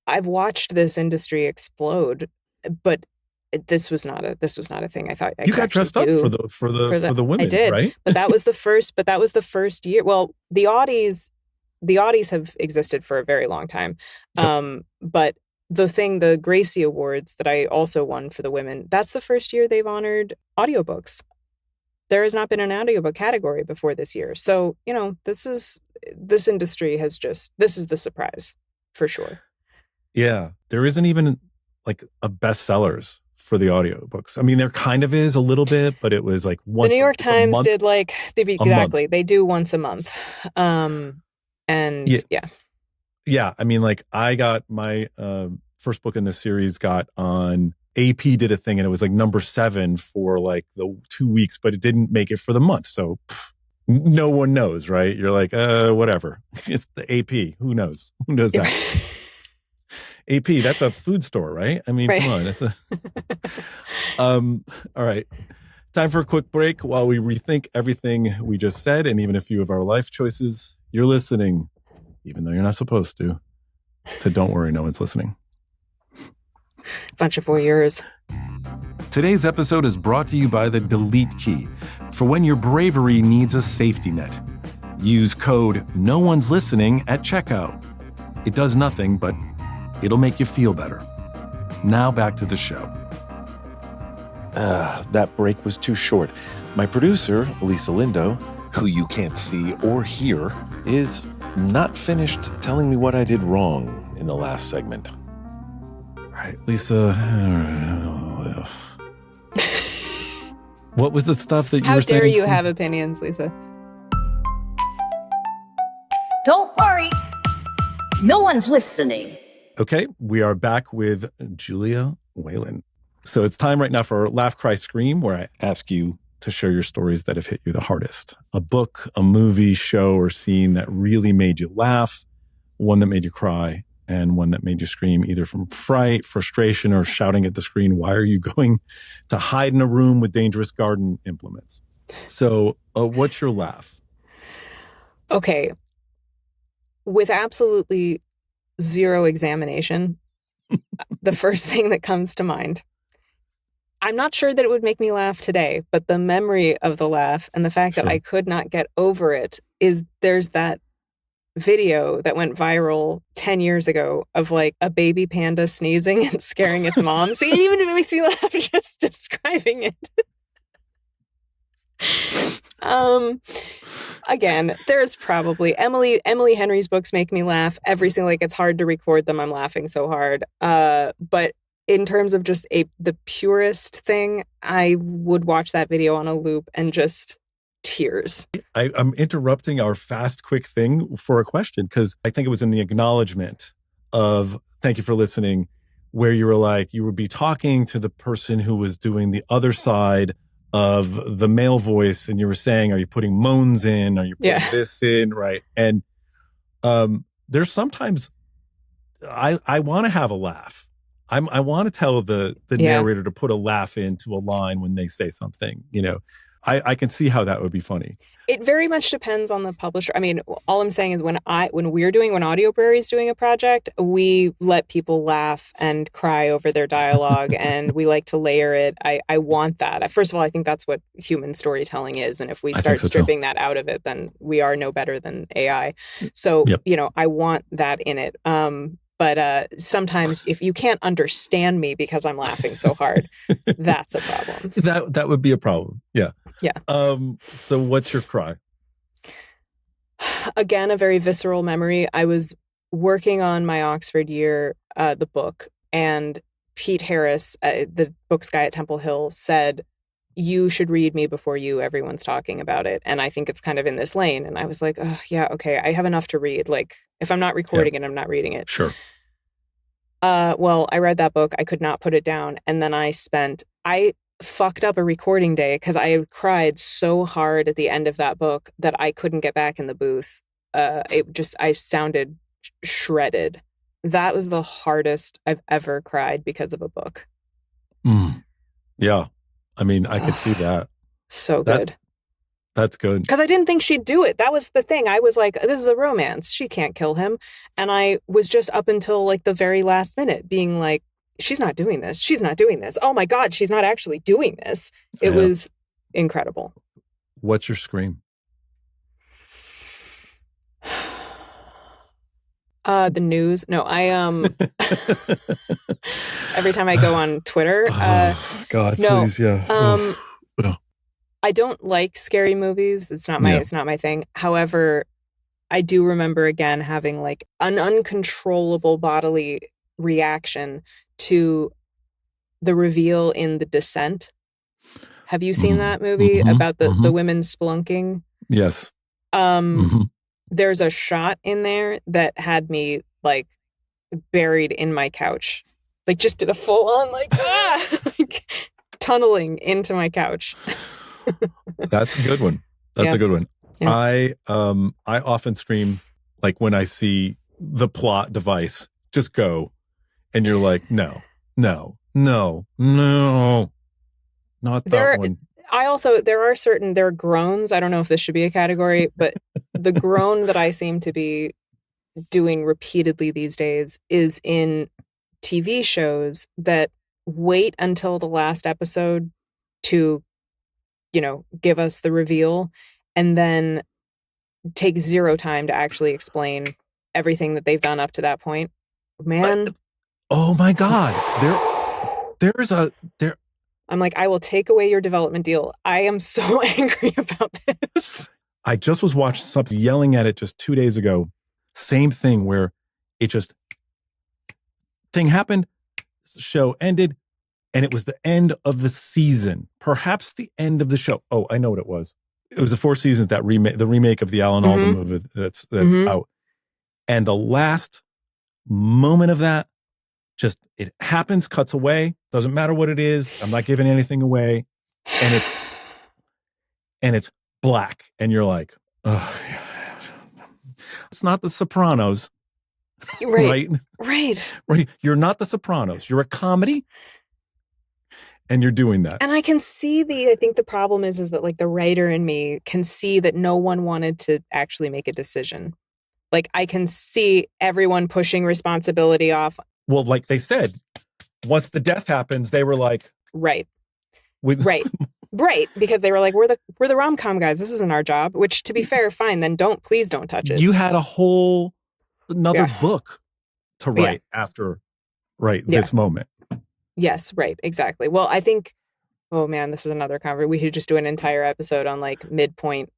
I've watched this industry explode, but this was not a thing. I thought you got dressed up for the women. I did, right? But that was the first year. Well, the Audis have existed for a very long time, but the Gracie Awards that I also won for the women, that's the first year they've honored audiobooks. There has not been an audiobook category before this year. So, this industry this is the surprise for sure. Yeah. There isn't even like a bestsellers for the audiobooks. I mean, there kind of is a little bit, but it was like once. The New York it's a Times month. did like, exactly. month. They do once a month. And yeah. Yeah. I mean, like I got my first book in this series got on AP did a thing and it was like number 7 for like the 2 weeks, but it didn't make it for the month. So no one knows, right? You're like, whatever. It's the AP. Who knows? Who knows that? AP, that's a food store, right? I mean, come on. That's a all right. Time for a quick break while we rethink everything we just said and even a few of our life choices. You're listening, even though you're not supposed to Don't Worry, No One's Listening. Bunch of voyeurs. Today's episode is brought to you by the Delete Key for when your bravery needs a safety net. Use code No One's Listening at checkout. It does nothing, but it'll make you feel better. Now back to the show. That break was too short. My producer, Lisa Lindo, who you can't see or hear, is not finished telling me what I did wrong in the last segment. All right, Lisa. What was the stuff that you were saying? How dare you have opinions, Lisa? Don't worry, no one's listening. Okay, we are back with Julia Whelan. So it's time right now for Laugh, Cry, Scream, where I ask you to share your stories that have hit you the hardest. A book, a movie, show, or scene that really made you laugh, one that made you cry, and one that made you scream either from fright, frustration, or shouting at the screen, why are you going to hide in a room with dangerous garden implements? So what's your laugh? Okay. With absolutely zero examination, the first thing that comes to mind, I'm not sure that it would make me laugh today, but the memory of the laugh and the fact that I could not get over it is there's that video that went viral 10 years ago of like a baby panda sneezing and scaring its mom. So even if it makes me laugh just describing it. Again, there's probably Emily Henry's books make me laugh every single, like it's hard to record them. I'm laughing so hard. But in terms of just the purest thing, I would watch that video on a loop and just tears. I'm interrupting our fast, quick thing for a question because I think it was in the acknowledgement of thank you for listening, where you were like, you would be talking to the person who was doing the other side of the male voice, and you were saying, are you putting moans in? Are you putting this in? Right. And there's sometimes I want to have a laugh. I want to tell the narrator to put a laugh into a line when they say something, you know. I can see how that would be funny. It very much depends on the publisher. I mean, all I'm saying is when Audiobrary is doing a project, we let people laugh and cry over their dialogue and we like to layer it. I want that. First of all, I think that's what human storytelling is. And if we start stripping that out of it, then we are no better than AI. So, you know, I want that in it. But sometimes if you can't understand me because I'm laughing so hard, that's a problem. That would be a problem. Yeah. Yeah. So what's your cry? Again, a very visceral memory. I was working on my Oxford year, the book, and Pete Harris, the books guy at Temple Hill, said, you should read me before everyone's talking about it. And I think it's kind of in this lane. And I was like, oh, yeah, okay, I have enough to read. Like, if I'm not recording it, I'm not reading it. Sure. Well, I read that book. I could not put it down. And then I fucked up a recording day because I had cried so hard at the end of that book that I couldn't get back in the booth. I sounded shredded. That was the hardest I've ever cried because of a book. Yeah. I mean, I could see that. So good. That's good. Because I didn't think she'd do it. That was the thing. I was like, this is a romance. She can't kill him. And I was just up until like the very last minute being like, she's not doing this. She's not doing this. Oh my God, she's not actually doing this. It was incredible. What's your scream? The news. No, every time I go on Twitter. God, please, yeah. I don't like scary movies. It's not my thing. However, I do remember again having like an uncontrollable bodily reaction to the reveal in The Descent. Have you seen that movie about the women splunking? Yes. There's a shot in there that had me like buried in my couch, like just did a full on like like tunneling into my couch. That's a good one. That's a good one. Yeah. I often scream like when I see the plot device just go, and you're like, no, not that one. There are groans. I don't know if this should be a category, but the groan that I seem to be doing repeatedly these days is in TV shows that wait until the last episode to, give us the reveal, and then take zero time to actually explain everything that they've done up to that point. Man. Oh my God. I'm like, I will take away your development deal. I am so angry about this. I just was watching something, yelling at it just 2 days ago. Same thing where it just, thing happened, show ended, and it was the end of the season. Perhaps the end of the show. Oh, I know what it was. It was the 4 seasons, the remake of the Alan Alda movie that's out. And the last moment of that, just, it happens, cuts away, doesn't matter what it is. I'm not giving anything away. And it's black. And you're like, oh, it's not The Sopranos. Right. You're not The Sopranos. You're a comedy. And you're doing that. And I can see I think the problem is that like the writer in me can see that no one wanted to actually make a decision. Like I can see everyone pushing responsibility off. Well, like they said, once the death happens, they were like, right. Because they were like, we're the rom-com guys. This isn't our job, which to be fair, fine. Then please don't touch it. You had another book to write after this moment. Yes, right. Exactly. Well, I think, oh man, this is another conversation. We should just do an entire episode on like Midpoint,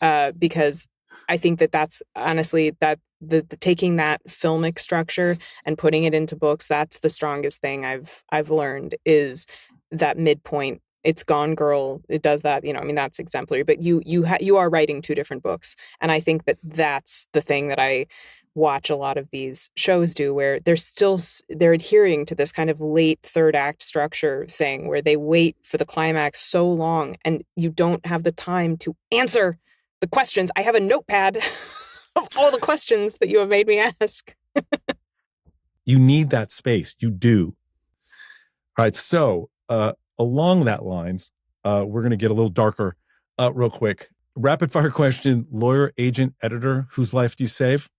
because I think that's honestly that the taking that filmic structure and putting it into books, that's the strongest thing I've learned is that Midpoint. It's Gone Girl. It does that. That's exemplary. But you are writing 2 different books, and I think that's the thing that I watch a lot of these shows do, where they're adhering to this kind of late third act structure thing where they wait for the climax so long and you don't have the time to answer the questions. I have a notepad of all the questions that you have made me ask. You need that space. You do. All right. So along that lines, we're going to get a little darker real quick. Rapid fire question: lawyer, agent, editor, whose life do you save?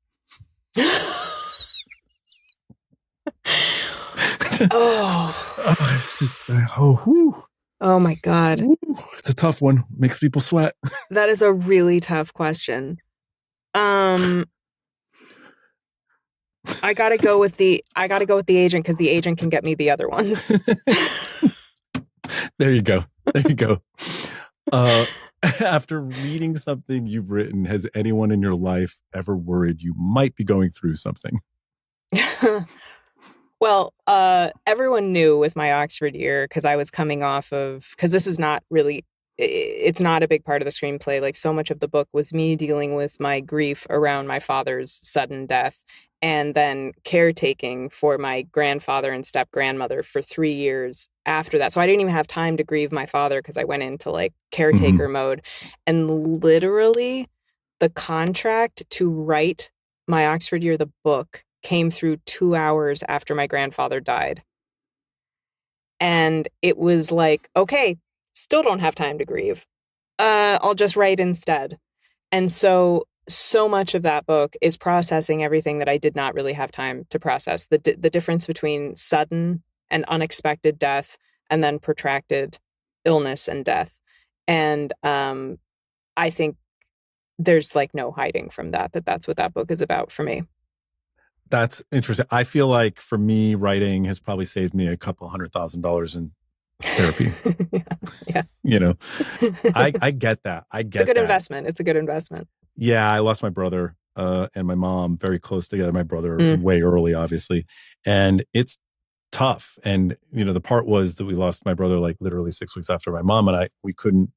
It's just oh my God. It's a tough one. Makes people sweat. That is a really tough question. I gotta go with the agent, because the agent can get me the other ones. There you go. After reading something you've written, has anyone in your life ever worried you might be going through something? Well, everyone knew with my Oxford year, because I was coming off of, because this is not really, it's not a big part of the screenplay. Like so much of the book was me dealing with my grief around my father's sudden death, and then caretaking for my grandfather and step grandmother for 3 years after that. So I didn't even have time to grieve my father because I went into like caretaker mode. And literally the contract to write my Oxford year, the book, came through 2 hours after my grandfather died. And it was like, okay, still don't have time to grieve. I'll just write instead. And so much of that book is processing everything that I did not really have time to process. The difference between sudden and unexpected death, and then protracted illness and death. And I think there's like no hiding from that's what that book is about for me. That's interesting. I feel like for me, writing has probably saved me a couple $100,000 in therapy. Yeah. I get that. It's a good investment. It's a good investment. Yeah. I lost my brother and my mom very close together. My brother way early, obviously. And it's tough. And, the part was that we lost my brother like literally 6 weeks after my mom and we couldn't,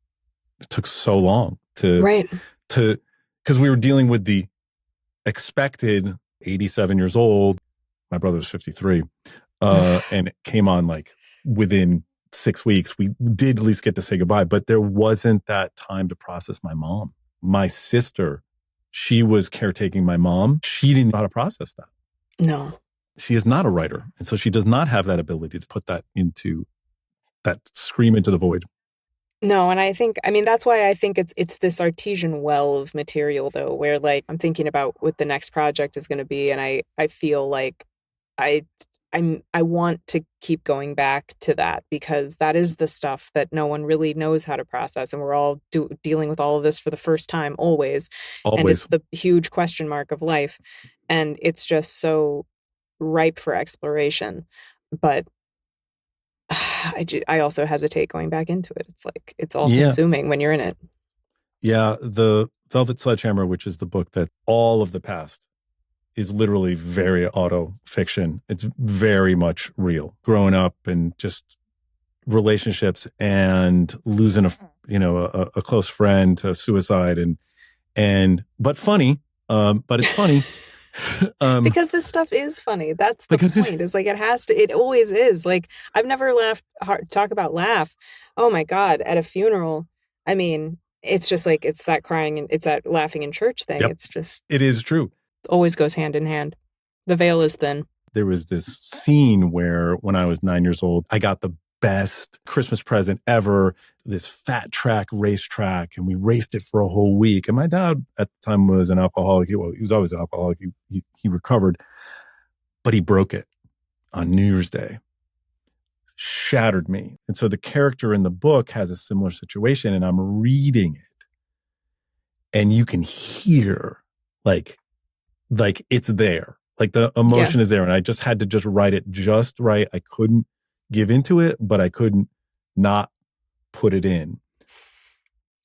it took so long because we were dealing with the expected 87 years old. My brother was 53. And it came on like within 6 weeks. We did at least get to say goodbye, but there wasn't that time to process my mom. My sister, she was caretaking my mom. She didn't know how to process that. No. She is not a writer. And so she does not have that ability to put that scream into the void. No, and that's why I think it's this artesian well of material, though, where like I'm thinking about what the next project is going to be, and I feel like I want to keep going back to that, because that is the stuff that no one really knows how to process, and we're all dealing with all of this for the first time, always. And it's the huge question mark of life, and it's just so ripe for exploration, but I also hesitate going back into it. It's like, it's all consuming when you're in it. Yeah. The Velvet Sledgehammer, which is the book that all of the past is literally very auto fiction. It's very much real. Growing up and just relationships and losing a close friend to suicide but funny. But it's funny. Because this stuff is funny. That's the point. It's like it always is. Like, I've never laughed talk about laugh. Oh my God, at a funeral. I mean, it's just like, it's that crying and it's that laughing in church thing. Yep. It's just, it is true. Always goes hand in hand. The veil is thin. There was this scene where when I was 9 years old, I got the best Christmas present ever, this fat track racetrack, and we raced it for a whole week. And my dad at the time was an alcoholic. Well, he was always an alcoholic. He recovered, but he broke it on New Year's Day. Shattered me. And so the character in the book has a similar situation, and I'm reading it, and you can hear like it's there. Like the emotion is there. And I just had to write it just right. I couldn't give into it, but I couldn't not put it in.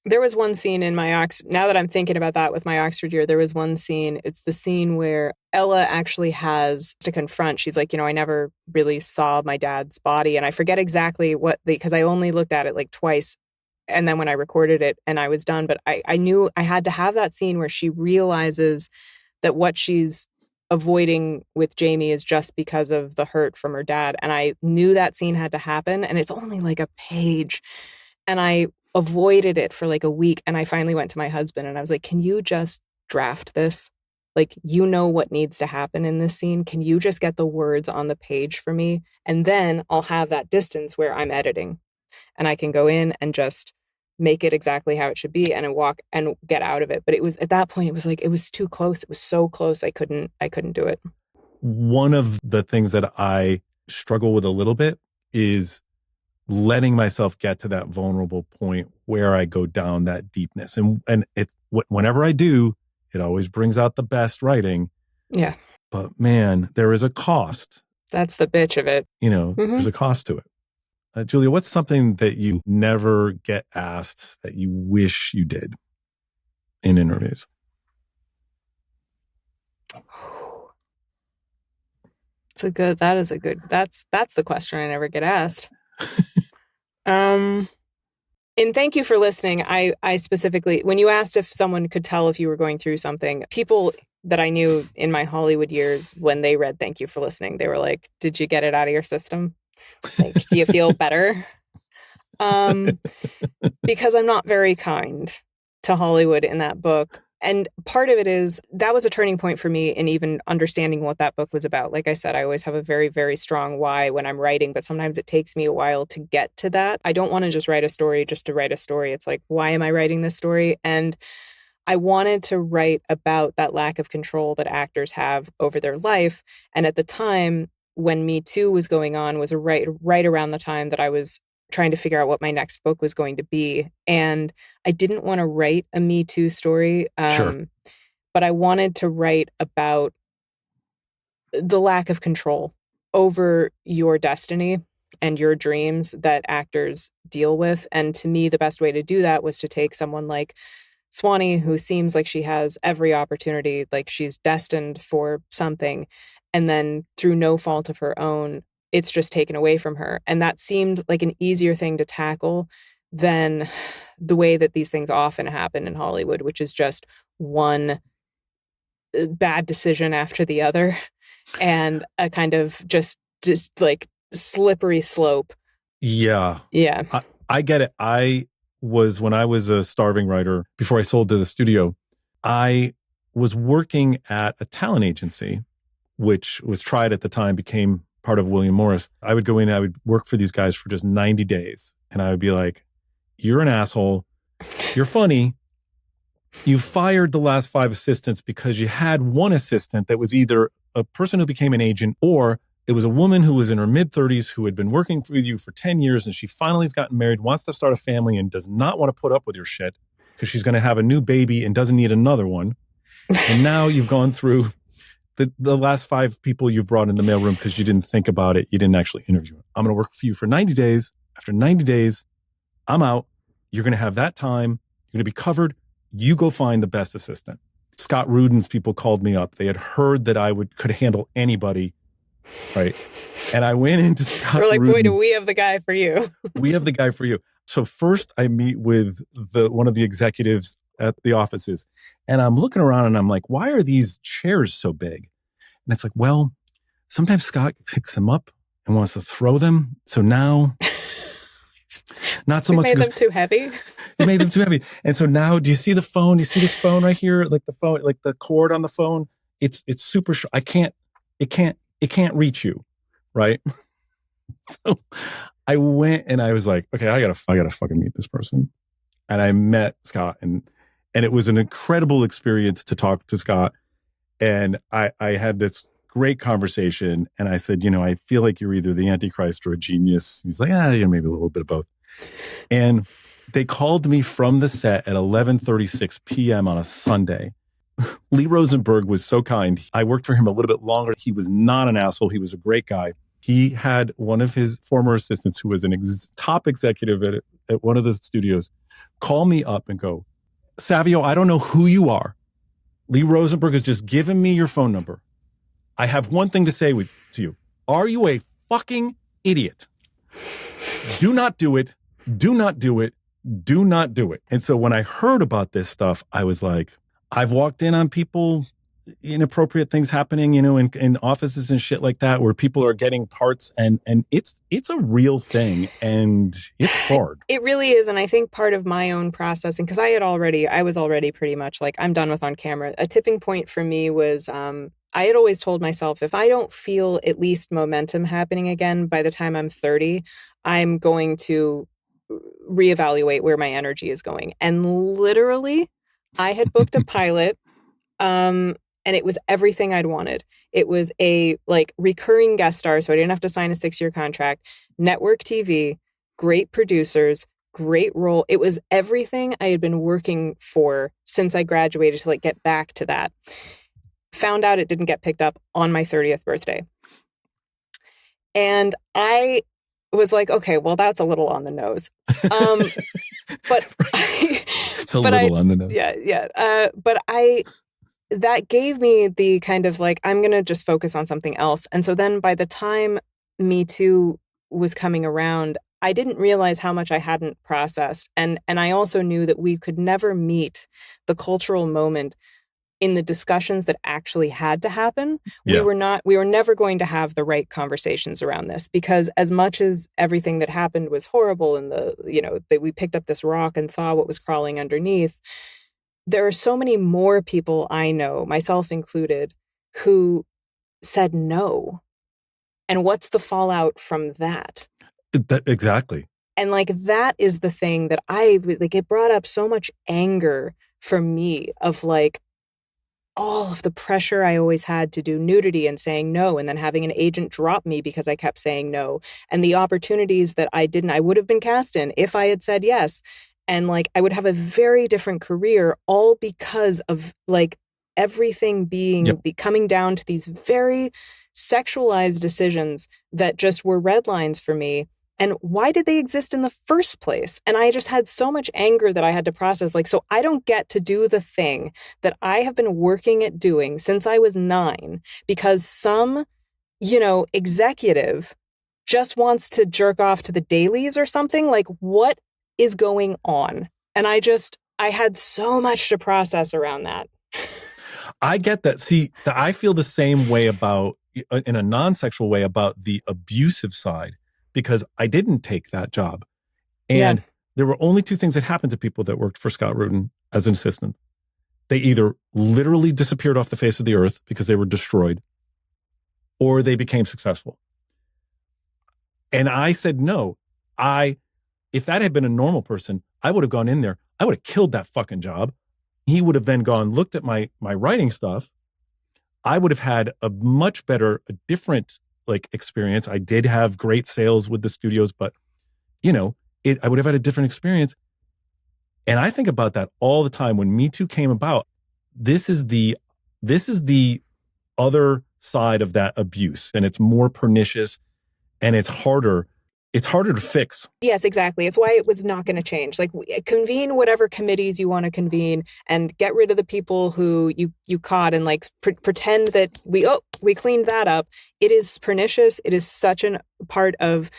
There was one scene in now that I'm thinking about that with my Oxford year, there was one scene, it's the scene where Ella actually has to confront, she's like, I never really saw my dad's body. And I forget exactly because I only looked at it like twice. And then when I recorded it and I was done, but I knew I had to have that scene where she realizes that what she's avoiding with Jamie is just because of the hurt from her dad. And I knew that scene had to happen, and it's only like a page. And I avoided it for like a week. And I finally went to my husband and I was like, can you just draft this? Like, what needs to happen in this scene. Can you just get the words on the page for me? And then I'll have that distance where I'm editing and I can go in and just make it exactly how it should be and walk and get out of it. But it was at that point, it was like, it was too close. It was so close. I couldn't do it. One of the things that I struggle with a little bit is letting myself get to that vulnerable point where I go down that deepness. And it's whenever I do, it always brings out the best writing. Yeah. But man, there is a cost. That's the bitch of it. There's a cost to it. Julia, what's something that you never get asked that you wish you did in interviews? That's the question I never get asked. And thank you for listening. I specifically, when you asked if someone could tell if you were going through something, people that I knew in my Hollywood years, when they read "Thank you for listening," they were like, "Did you get it out of your system? Like, do you feel better?" Because I'm not very kind to Hollywood in that book. And part of it is that was a turning point for me in even understanding what that book was about. Like I said, I always have a very, very strong why when I'm writing, but sometimes it takes me a while to get to that. I don't want to just write a story just to write a story. It's like, why am I writing this story? And I wanted to write about that lack of control that actors have over their life. And at the time when Me Too was going on was right around the time that I was trying to figure out what my next book was going to be. And I didn't want to write a Me Too story, Sure. But I wanted to write about the lack of control over your destiny and your dreams that actors deal with. And to me, the best way to do that was to take someone like Swanee, who seems like she has every opportunity, like she's destined for something. And then through no fault of her own, it's just taken away from her. And that seemed like an easier thing to tackle than the way that these things often happen in Hollywood, which is just one bad decision after the other and a kind of just like slippery slope. Yeah. Yeah. I get it. When I was a starving writer, before I sold to the studio, I was working at a talent agency, which was tried at the time, became part of William Morris. I would go in, I would work for these guys for just 90 days. And I would be like, you're an asshole. You're funny. You fired the last 5 assistants because you had one assistant that was either a person who became an agent, or it was a woman who was in her mid-30s who had been working with you for 10 years and she finally has gotten married, wants to start a family, and does not want to put up with your shit because she's going to have a new baby and doesn't need another one. And now you've gone through the last 5 people you've brought in the mailroom because you didn't think about it. You didn't actually interview it. I'm going to work for you for 90 days. After 90 days, I'm out. You're going to have that time. You're going to be covered. You go find the best assistant. Scott Rudin's people called me up. They had heard that I could handle anybody, right? And I went into Scott We're like, Rudin. boy, do we have the guy for you. We have the guy for you. So first I meet with one of the executives at the offices, and I'm looking around and I'm like, why are these chairs so big? And it's like, well, sometimes Scott picks them up and wants to throw them. So now, not so We much. made them too heavy. He made them too heavy. And so now, do you see the phone? Do you see this phone right here? Like the phone, like the cord on the phone. It's super short. It can't reach you. Right. So I went and I was like, okay, I gotta fucking meet this person. And I met Scott, and it was an incredible experience to talk to Scott. And I had this great conversation, and I said, I feel like you're either the Antichrist or a genius. He's like, maybe a little bit of both. And they called me from the set at 11:36 p.m. on a Sunday. Lee Rosenberg was so kind. I worked for him a little bit longer. He was not an asshole. He was a great guy. He had one of his former assistants, who was an top executive at one of the studios, call me up and go, Savio, I don't know who you are. Lee Rosenberg has just given me your phone number. I have one thing to say to you. Are you a fucking idiot? Do not do it. Do not do it. Do not do it. And so when I heard about this stuff, I was like, I've walked in on people, inappropriate things happening, in offices and shit like that, where people are getting parts, and it's a real thing, and it's hard. It really is. And I think part of my own processing, because I was already pretty much like, I'm done with on camera. A tipping point for me was, I had always told myself, if I don't feel at least momentum happening again by the time I'm 30, I'm going to reevaluate where my energy is going. And literally, I had booked a pilot, and it was everything I'd wanted. It was a recurring guest star, so I didn't have to sign a 6-year contract, network TV, great producers, great role. It was everything I had been working for since I graduated to get back to that. Found out it didn't get picked up on my 30th birthday. And I was like, okay, well, that's a little on the nose. But it's a little on the nose. Yeah. But that gave me the kind of I'm going to just focus on something else. And so then by the time Me Too was coming around, I didn't realize how much I hadn't processed. And I also knew that we could never meet the cultural moment in the discussions that actually had to happen. Yeah. We were never going to have the right conversations around this, because as much as everything that happened was horrible, and that we picked up this rock and saw what was crawling underneath, there are so many more people I know, myself included, who said no. And what's the fallout from that? Exactly. And that is the thing that it brought up so much anger for me of all of the pressure I always had to do nudity and saying no, and then having an agent drop me because I kept saying no, and the opportunities that I would have been cast in if I had said yes. And I would have a very different career, all because of everything being coming down to these very sexualized decisions that just were red lines for me. And why did they exist in the first place? And I just had so much anger that I had to process. Like, so I don't get to do the thing that I have been working at doing since I was 9 because some, executive just wants to jerk off to the dailies or something. Like, what is going on? And I had so much to process around that. I get that. See, I feel the same way about, in a non-sexual way, about the abusive side, because I didn't take that job. And there were only 2 things that happened to people that worked for Scott Rudin as an assistant. They either literally disappeared off the face of the earth because they were destroyed, or they became successful. And I said, no, if that had been a normal person, I would have gone in there. I would have killed that fucking job. He would have then looked at my writing stuff. I would have had a much better, a different experience. I did have great sales with the studios, but I would have had a different experience. And I think about that all the time when Me Too came about. This is the other side of that abuse, and it's more pernicious, and it's harder to fix. Yes, exactly. It's why it was not going to change. Like, convene whatever committees you want to convene and get rid of the people who you caught and pretend that we cleaned that up. It is pernicious. It is such a part of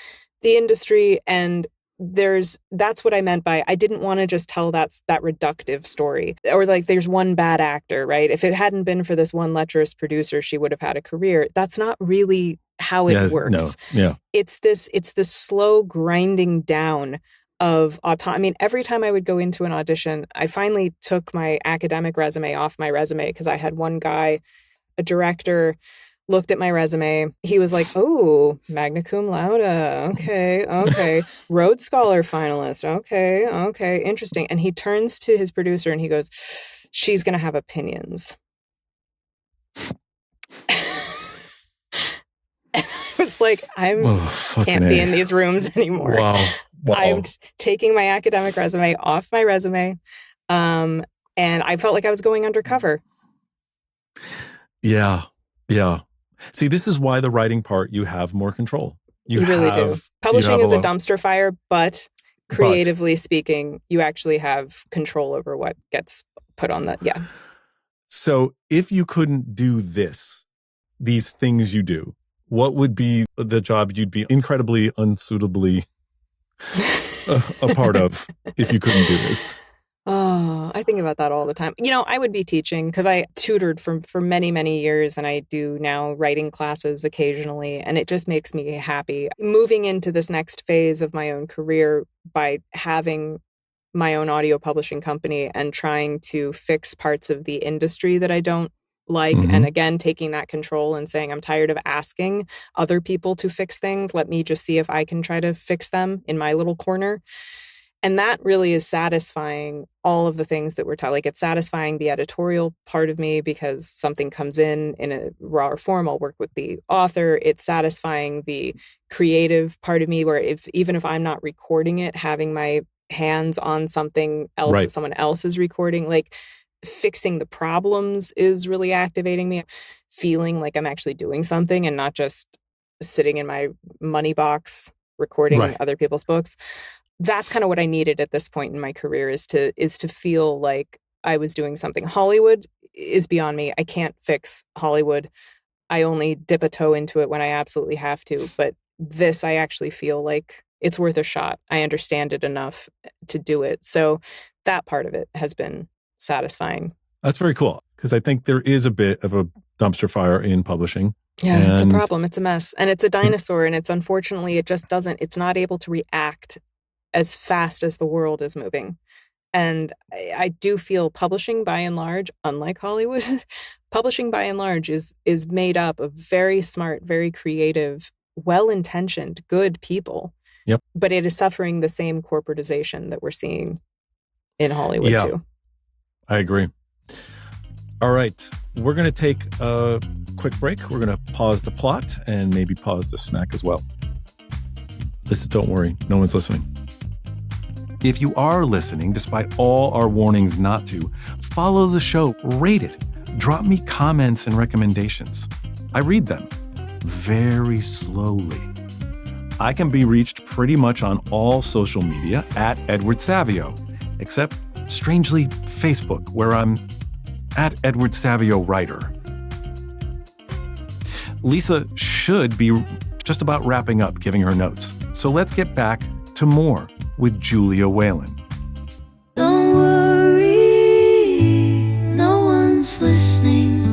the industry. And that's what I meant by, I didn't want to just tell that reductive story, or there's one bad actor, right? If it hadn't been for this one lecherous producer, she would have had a career. That's not really how it works. No. Yeah. It's this slow grinding down of autonomy. I mean, every time I would go into an audition, I finally took my academic resume off my resume because I had one guy, a director, looked at my resume. He was like, oh, magna cum laude. Okay. Rhodes Scholar finalist. Okay. Interesting. And he turns to his producer and he goes, she's going to have opinions. And I was like, can't be in these rooms anymore. Wow. I'm taking my academic resume off my resume. And I felt like I was going undercover. Yeah. See, this is why the writing part, you have more control. You really do. Publishing is a dumpster fire, but creatively speaking, you actually have control over what gets put on that. Yeah. So if you couldn't do these things you do, what would be the job you'd be incredibly unsuitably a part of if you couldn't do this? Oh, I think about that all the time. I would be teaching because I tutored for many, many years, and I do now writing classes occasionally, and it just makes me happy. Moving into this next phase of my own career by having my own audio publishing company and trying to fix parts of the industry that I don't like. Mm-hmm. And again, taking that control and saying, I'm tired of asking other people to fix things. Let me just see if I can try to fix them in my little corner. And that really is satisfying all of the things that we're taught. It's satisfying the editorial part of me because something comes in a raw form. I'll work with the author. It's satisfying the creative part of me where even if I'm not recording it, having my hands on something else that someone else is recording, fixing the problems is really activating me. Feeling like I'm actually doing something and not just sitting in my money box recording other people's books. That's kind of what I needed at this point in my career is to feel like I was doing something. Hollywood is beyond me. I can't fix Hollywood. I only dip a toe into it when I absolutely have to. But this, I actually feel like it's worth a shot. I understand it enough to do it. So that part of it has been satisfying. That's very cool because I think there is a bit of a dumpster fire in publishing. Yeah, it's a problem. It's a mess. And it's a dinosaur. And it's unfortunately, it's not able to react as fast as the world is moving. And I do feel publishing by and large, unlike Hollywood, publishing by and large is made up of very smart, very creative, well-intentioned, good people. Yep. But it is suffering the same corporatization that we're seeing in Hollywood too. I agree. All right. We're going to take a quick break. We're going to pause the plot and maybe pause the snack as well. Don't worry. No one's listening. If you are listening, despite all our warnings not to, follow the show, rate it, drop me comments and recommendations. I read them very slowly. I can be reached pretty much on all social media at Edward Savio, except, strangely, Facebook, where I'm at Edward Savio Writer. Lisa should be just about wrapping up giving her notes. So let's get back to more with Julia Whelan. Don't worry, no one's listening.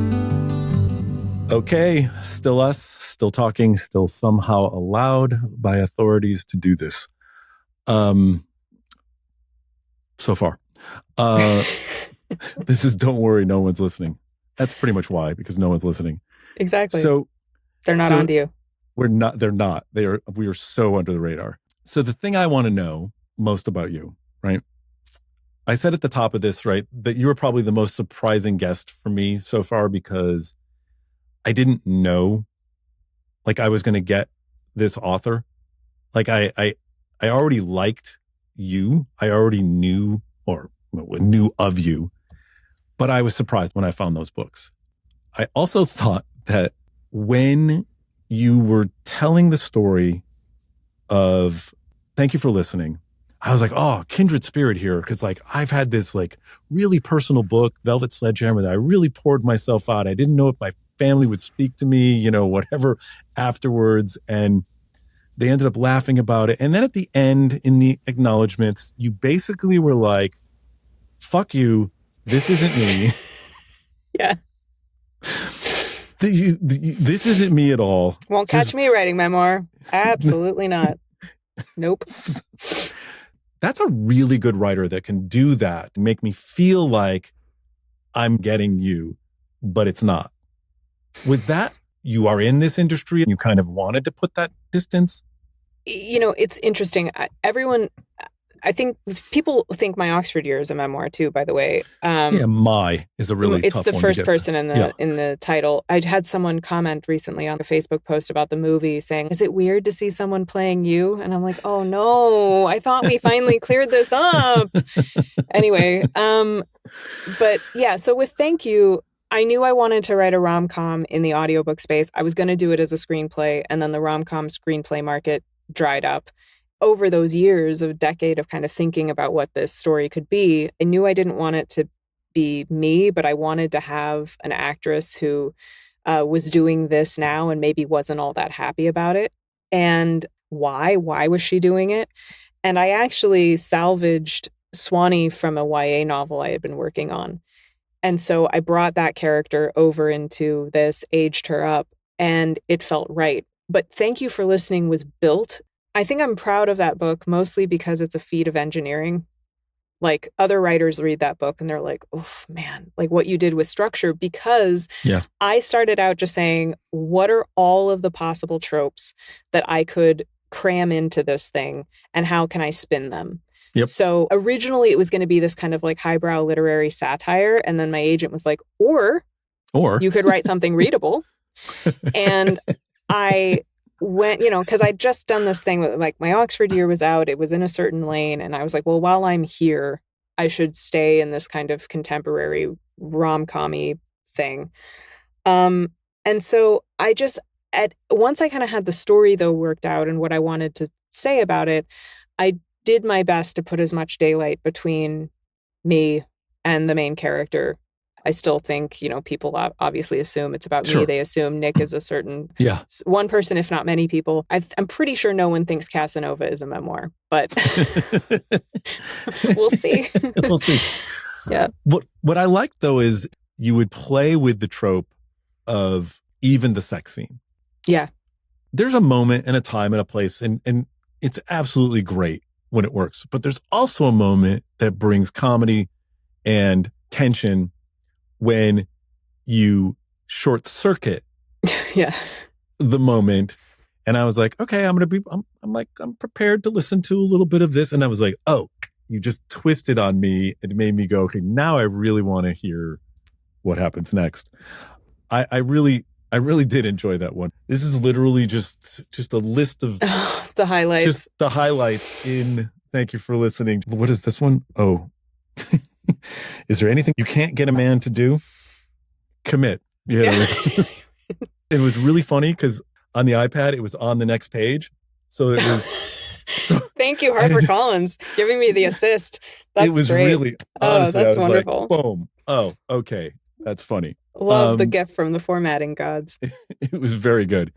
Okay, still us, still talking, still somehow allowed by authorities to do this. So far. This is Don't Worry, No One's Listening. That's pretty much why, because no one's listening. Exactly. So they're not onto you. They're not. We are so under the radar. So the thing I want to know most about you, right? I said at the top of this, right, that you were probably the most surprising guest for me so far because I didn't know like I was going to get this author. Like I already liked you. I already knew of you, but I was surprised when I found those books. I also thought that when you were telling the story of Thank You for Listening, I was like, oh, kindred spirit here. Cause like I've had this like really personal book, Velvet Sledgehammer, that I really poured myself out. I didn't know if my family would speak to me, whatever afterwards. And they ended up laughing about it. And then at the end in the acknowledgments, you basically were like, fuck you. This isn't me. Yeah. This isn't me at all. Won't catch me writing memoir. Absolutely not. Nope. That's a really good writer that can do that, make me feel like I'm getting you, but it's not. Was that you are in this industry and you kind of wanted to put that distance? It's interesting. I think people think my Oxford year is a memoir too, by the way. My is a really tough one. It's the first person in the title. I had someone comment recently on a Facebook post about the movie saying, is it weird to see someone playing you? And I'm like, oh no, I thought we finally cleared this up. Anyway, but yeah, so with Thank You, I knew I wanted to write a rom-com in the audiobook space. I was going to do it as a screenplay, and then the rom-com screenplay market dried up. Over those years, a decade of kind of thinking about what this story could be, I knew I didn't want it to be me, but I wanted to have an actress who was doing this now and maybe wasn't all that happy about it. And why? Why was she doing it? And I actually salvaged Swanee from a YA novel I had been working on. And so I brought that character over into this, aged her up, and it felt right. But Thank You for Listening was built. I think I'm proud of that book, mostly because it's a feat of engineering. Like other writers read that book and they're like, oh man, like what you did with structure, because I started out just saying, what are all of the possible tropes that I could cram into this thing and how can I spin them? Yep. So originally it was going to be this kind of like highbrow literary satire. And then my agent was like, or you could write something readable. And I went, because I'd just done this thing with like my Oxford year was out, it was in a certain lane. And I was like, well, while I'm here, I should stay in this kind of contemporary rom-com-y thing. And so I just, once I kind of had the story though worked out and what I wanted to say about it, I did my best to put as much daylight between me and the main character. I still think, people obviously assume it's about me. They assume Nick is a certain one person, if not many people. I'm pretty sure no one thinks Casanova is a memoir, but we'll see. We'll see. Yeah. What I like, though, is you would play with the trope of even the sex scene. Yeah. There's a moment and a time and a place, and it's absolutely great when it works. But there's also a moment that brings comedy and tension when you short circuit the moment. And I was like, okay, I'm prepared to listen to a little bit of this. And I was like, oh, you just twisted on me. It made me go, okay, now I really want to hear what happens next. I really did enjoy that one. This is literally just a list of the highlights. Just the highlights in Thank You for Listening. What is this one? Oh, is there anything you can't get a man to do? Commit. Yeah. It was really funny because on the iPad, it was on the next page. So it was. So Thank you, HarperCollins, giving me the assist. That's it was great. really, honestly, that's I was wonderful. like, boom. Oh, okay. That's funny. Love the gift from the formatting gods. It was very good.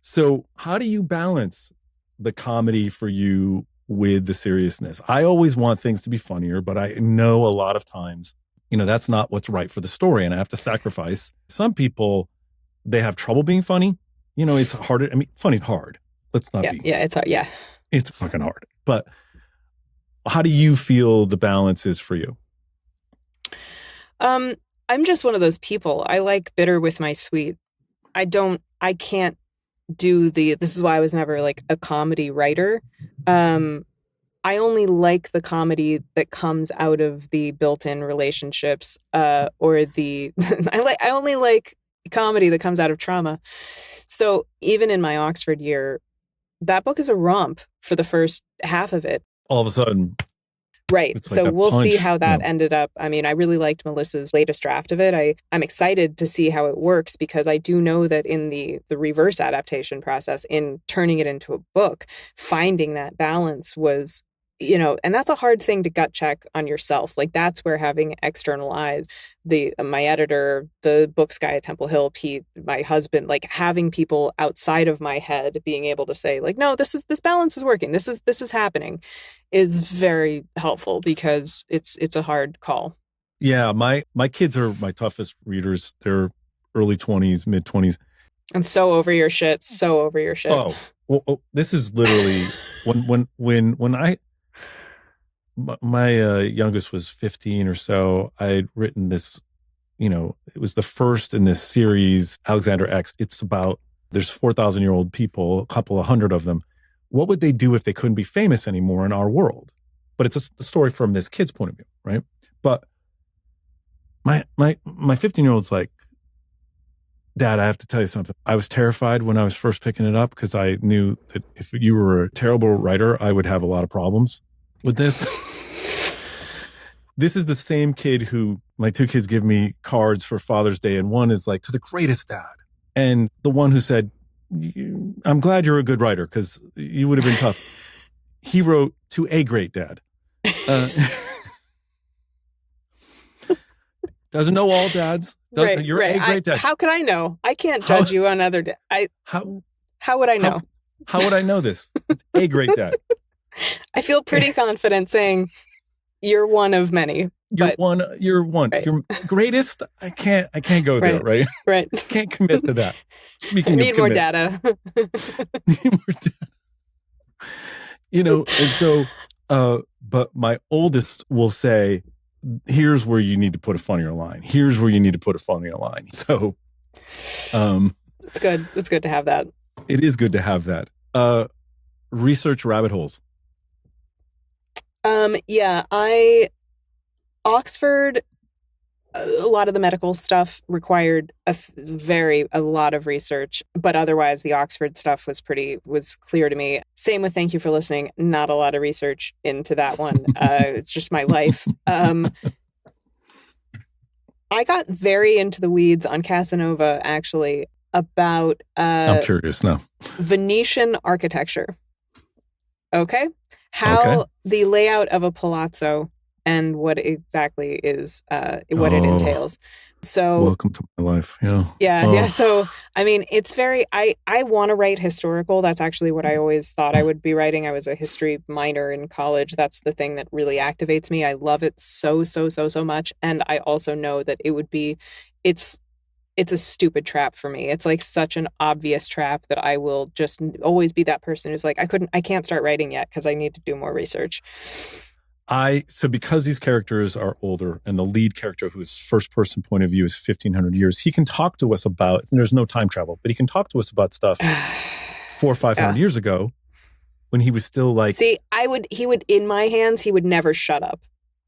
So how do you balance the comedy for you with the seriousness? I always want things to be funnier, but I know a lot of times, that's not what's right for the story. And I have to sacrifice. Some people, they have trouble being funny. It's harder. I mean, funny's hard. Let's not be. Yeah, it's hard. Yeah. It's fucking hard. But how do you feel the balance is for you? I'm just one of those people. I like bitter with my sweet. I can't do this is why I was never like a comedy writer. I only like the comedy that comes out of the built-in relationships, or the I only like comedy that comes out of trauma. So even in my Oxford year, that book is a romp for the first half of it. All of a sudden. Right. So like we'll punch. see how that ended up. I mean, I really liked Melissa's latest draft of it. I'm excited to see how it works, because I do know that in the reverse adaptation process, in turning it into a book, finding that balance was, and that's a hard thing to gut check on yourself. Like, that's where having external eyes, my editor, the books guy at Temple Hill, Pete, my husband, like having people outside of my head being able to say, like, no, this balance is working. This is happening, is very helpful, because it's a hard call. Yeah, my kids are my toughest readers. They're early 20s, mid 20s. I'm so over your shit. So over your shit. Oh, well, this is literally when my youngest was 15 or so. I'd written this, it was the first in this series, Alexander X. It's about, there's 4,000-year-old people, a couple of hundred of them. What would they do if they couldn't be famous anymore in our world? But it's a story from this kid's point of view, right? But my 15-year-old's like, Dad, I have to tell you something. I was terrified when I was first picking it up, because I knew that if you were a terrible writer, I would have a lot of problems with this. This is the same kid who, my two kids give me cards for Father's Day, and one is like, to the greatest dad. And the one who said, I'm glad you're a good writer, because you would have been tough. He wrote, to a great dad. Doesn't know all dads. You're a great dad. How could I know? I can't judge you on other dads. How would I know? How would I know this? It's a great dad. I feel pretty confident saying you're one of many. You're one. Right. You're greatest. I can't go there, right? Right. Can't commit to that. Speaking of need more data. Need more data. And so, but my oldest will say, here's where you need to put a funnier line. Here's where you need to put a funnier line. So, it's good. It's good to have that. It is good to have that. Research rabbit holes. Yeah, Oxford, a lot of the medical stuff required a lot of research, but otherwise the Oxford stuff was clear to me. Same with Thank You for Listening. Not a lot of research into that one. It's just my life. I got very into the weeds on Casanova, actually, about I'm curious now. Venetian architecture. Okay. How the layout of a palazzo and what exactly is what it entails. So welcome to my life. Yeah. Yeah. So I mean, it's very I want to write historical. That's actually what I always thought I would be writing. I was a history minor in college. That's the thing that really activates me. I love it so much. And I also know that it's a stupid trap for me. It's like such an obvious trap that I will just always be that person who's like, I can't start writing yet because I need to do more research. So because these characters are older and the lead character, whose first person point of view is 1500 years, he can talk to us about, and there's no time travel, but he can talk to us about stuff 400 or 500 years ago when he was still like, see, he would, in my hands, he would never shut up.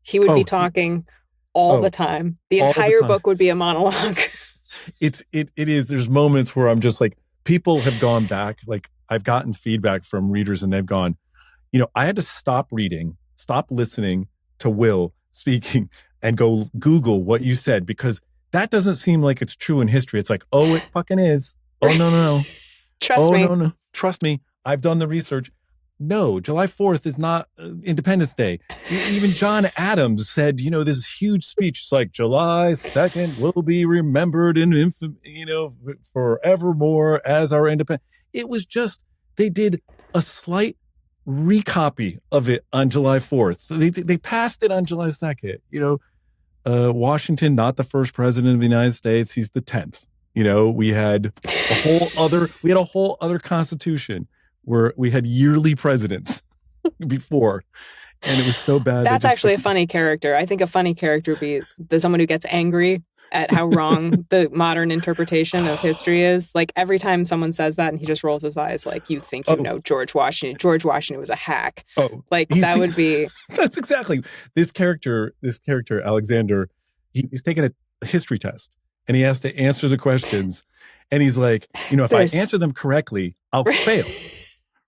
He would be talking all the time. The entire book would be a monologue. It is. There's moments where I'm just like, people have gone back. Like, I've gotten feedback from readers and they've gone, I had to stop reading, stop listening to Will speaking and go Google what you said, because that doesn't seem like it's true in history. It's like, oh, it fucking is. Oh, no. Trust me. No. Trust me. I've done the research. No, July 4th is not Independence Day. Even John Adams said, this huge speech. It's like July 2nd will be remembered in infamy, forevermore as our independence. It was just, they did a slight recopy of it on July 4th. They passed it on July 2nd. Washington, not the first president of the United States. He's the 10th. We had a whole other constitution where we had yearly presidents before. And it was so bad. That's actually a funny character. I think a funny character would be someone who gets angry at how wrong the modern interpretation of history is. Like every time someone says that and he just rolls his eyes like, you think you know George Washington. George Washington was a hack. Would be. That's exactly. This character, Alexander, he's taking a history test and he has to answer the questions. And he's like, if I answer them correctly, I'll fail.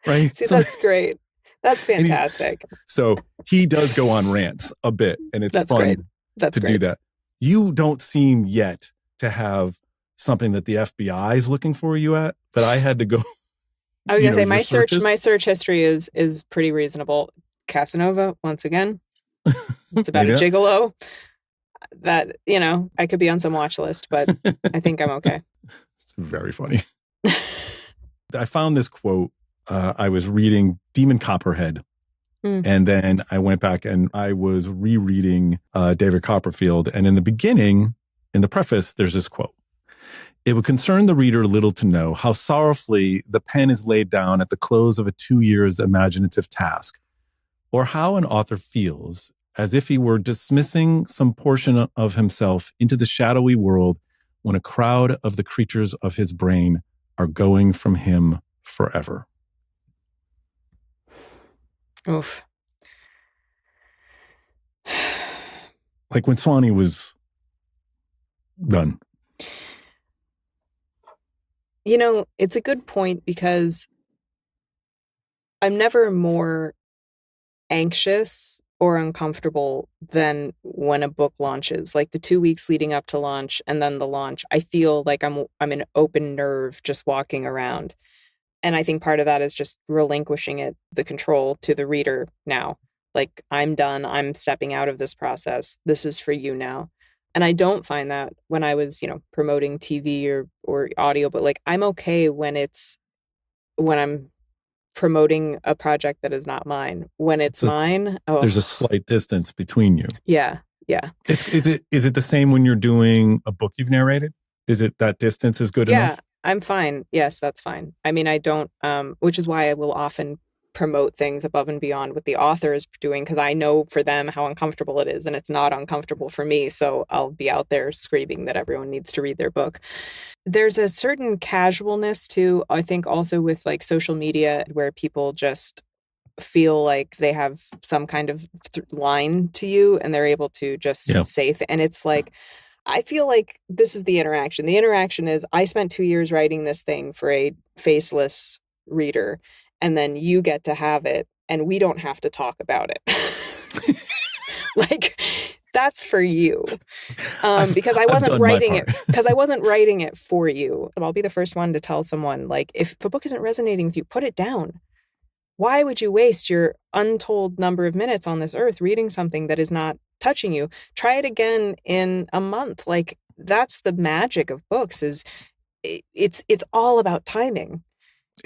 Right? See, that's great. That's fantastic. So he does go on rants a bit, and it's fun to do that. You don't seem yet to have something that the FBI is looking for you at, but I had to go. I was going to say my search history is pretty reasonable. Casanova, once again, it's about a gigolo. That I could be on some watch list, but I think I'm okay. It's very funny. I found this quote. I was reading Demon Copperhead, and then I went back and I was rereading David Copperfield. And in the beginning, in the preface, there's this quote. It would concern the reader little to know how sorrowfully the pen is laid down at the close of a 2 years imaginative task, or how an author feels as if he were dismissing some portion of himself into the shadowy world when a crowd of the creatures of his brain are going from him forever. Oof. Like when Swanee was done. It's a good point because I'm never more anxious or uncomfortable than when a book launches. Like the 2 weeks leading up to launch and then the launch, I feel like I'm an open nerve just walking around. And I think part of that is just relinquishing the control to the reader now. Like, I'm done. I'm stepping out of this process. This is for you now. And I don't find that when I was, promoting TV or audio, but like, I'm okay when I'm promoting a project that is not mine. When it's mine, there's a slight distance between you. Yeah. Is it the same when you're doing a book you've narrated? Is it that distance is good enough? Yeah, I'm fine. Yes, that's fine. I mean, I don't, which is why I will often promote things above and beyond what the author is doing, because I know for them how uncomfortable it is, and it's not uncomfortable for me. So I'll be out there screaming that everyone needs to read their book. There's a certain casualness too, I think, also with like social media, where people just feel like they have some kind of line to you and they're able to just say and it's like, I feel like this is the interaction. The interaction is, I spent 2 years writing this thing for a faceless reader, and then you get to have it, and we don't have to talk about it. Like, that's for you. Because I wasn't writing it. Because I wasn't writing it for you. I'll be the first one to tell someone, like, if a book isn't resonating with you, put it down. Why would you waste your untold number of minutes on this earth reading something that is not touching you? Try it again in a month. Like, that's the magic of books, is it's all about timing.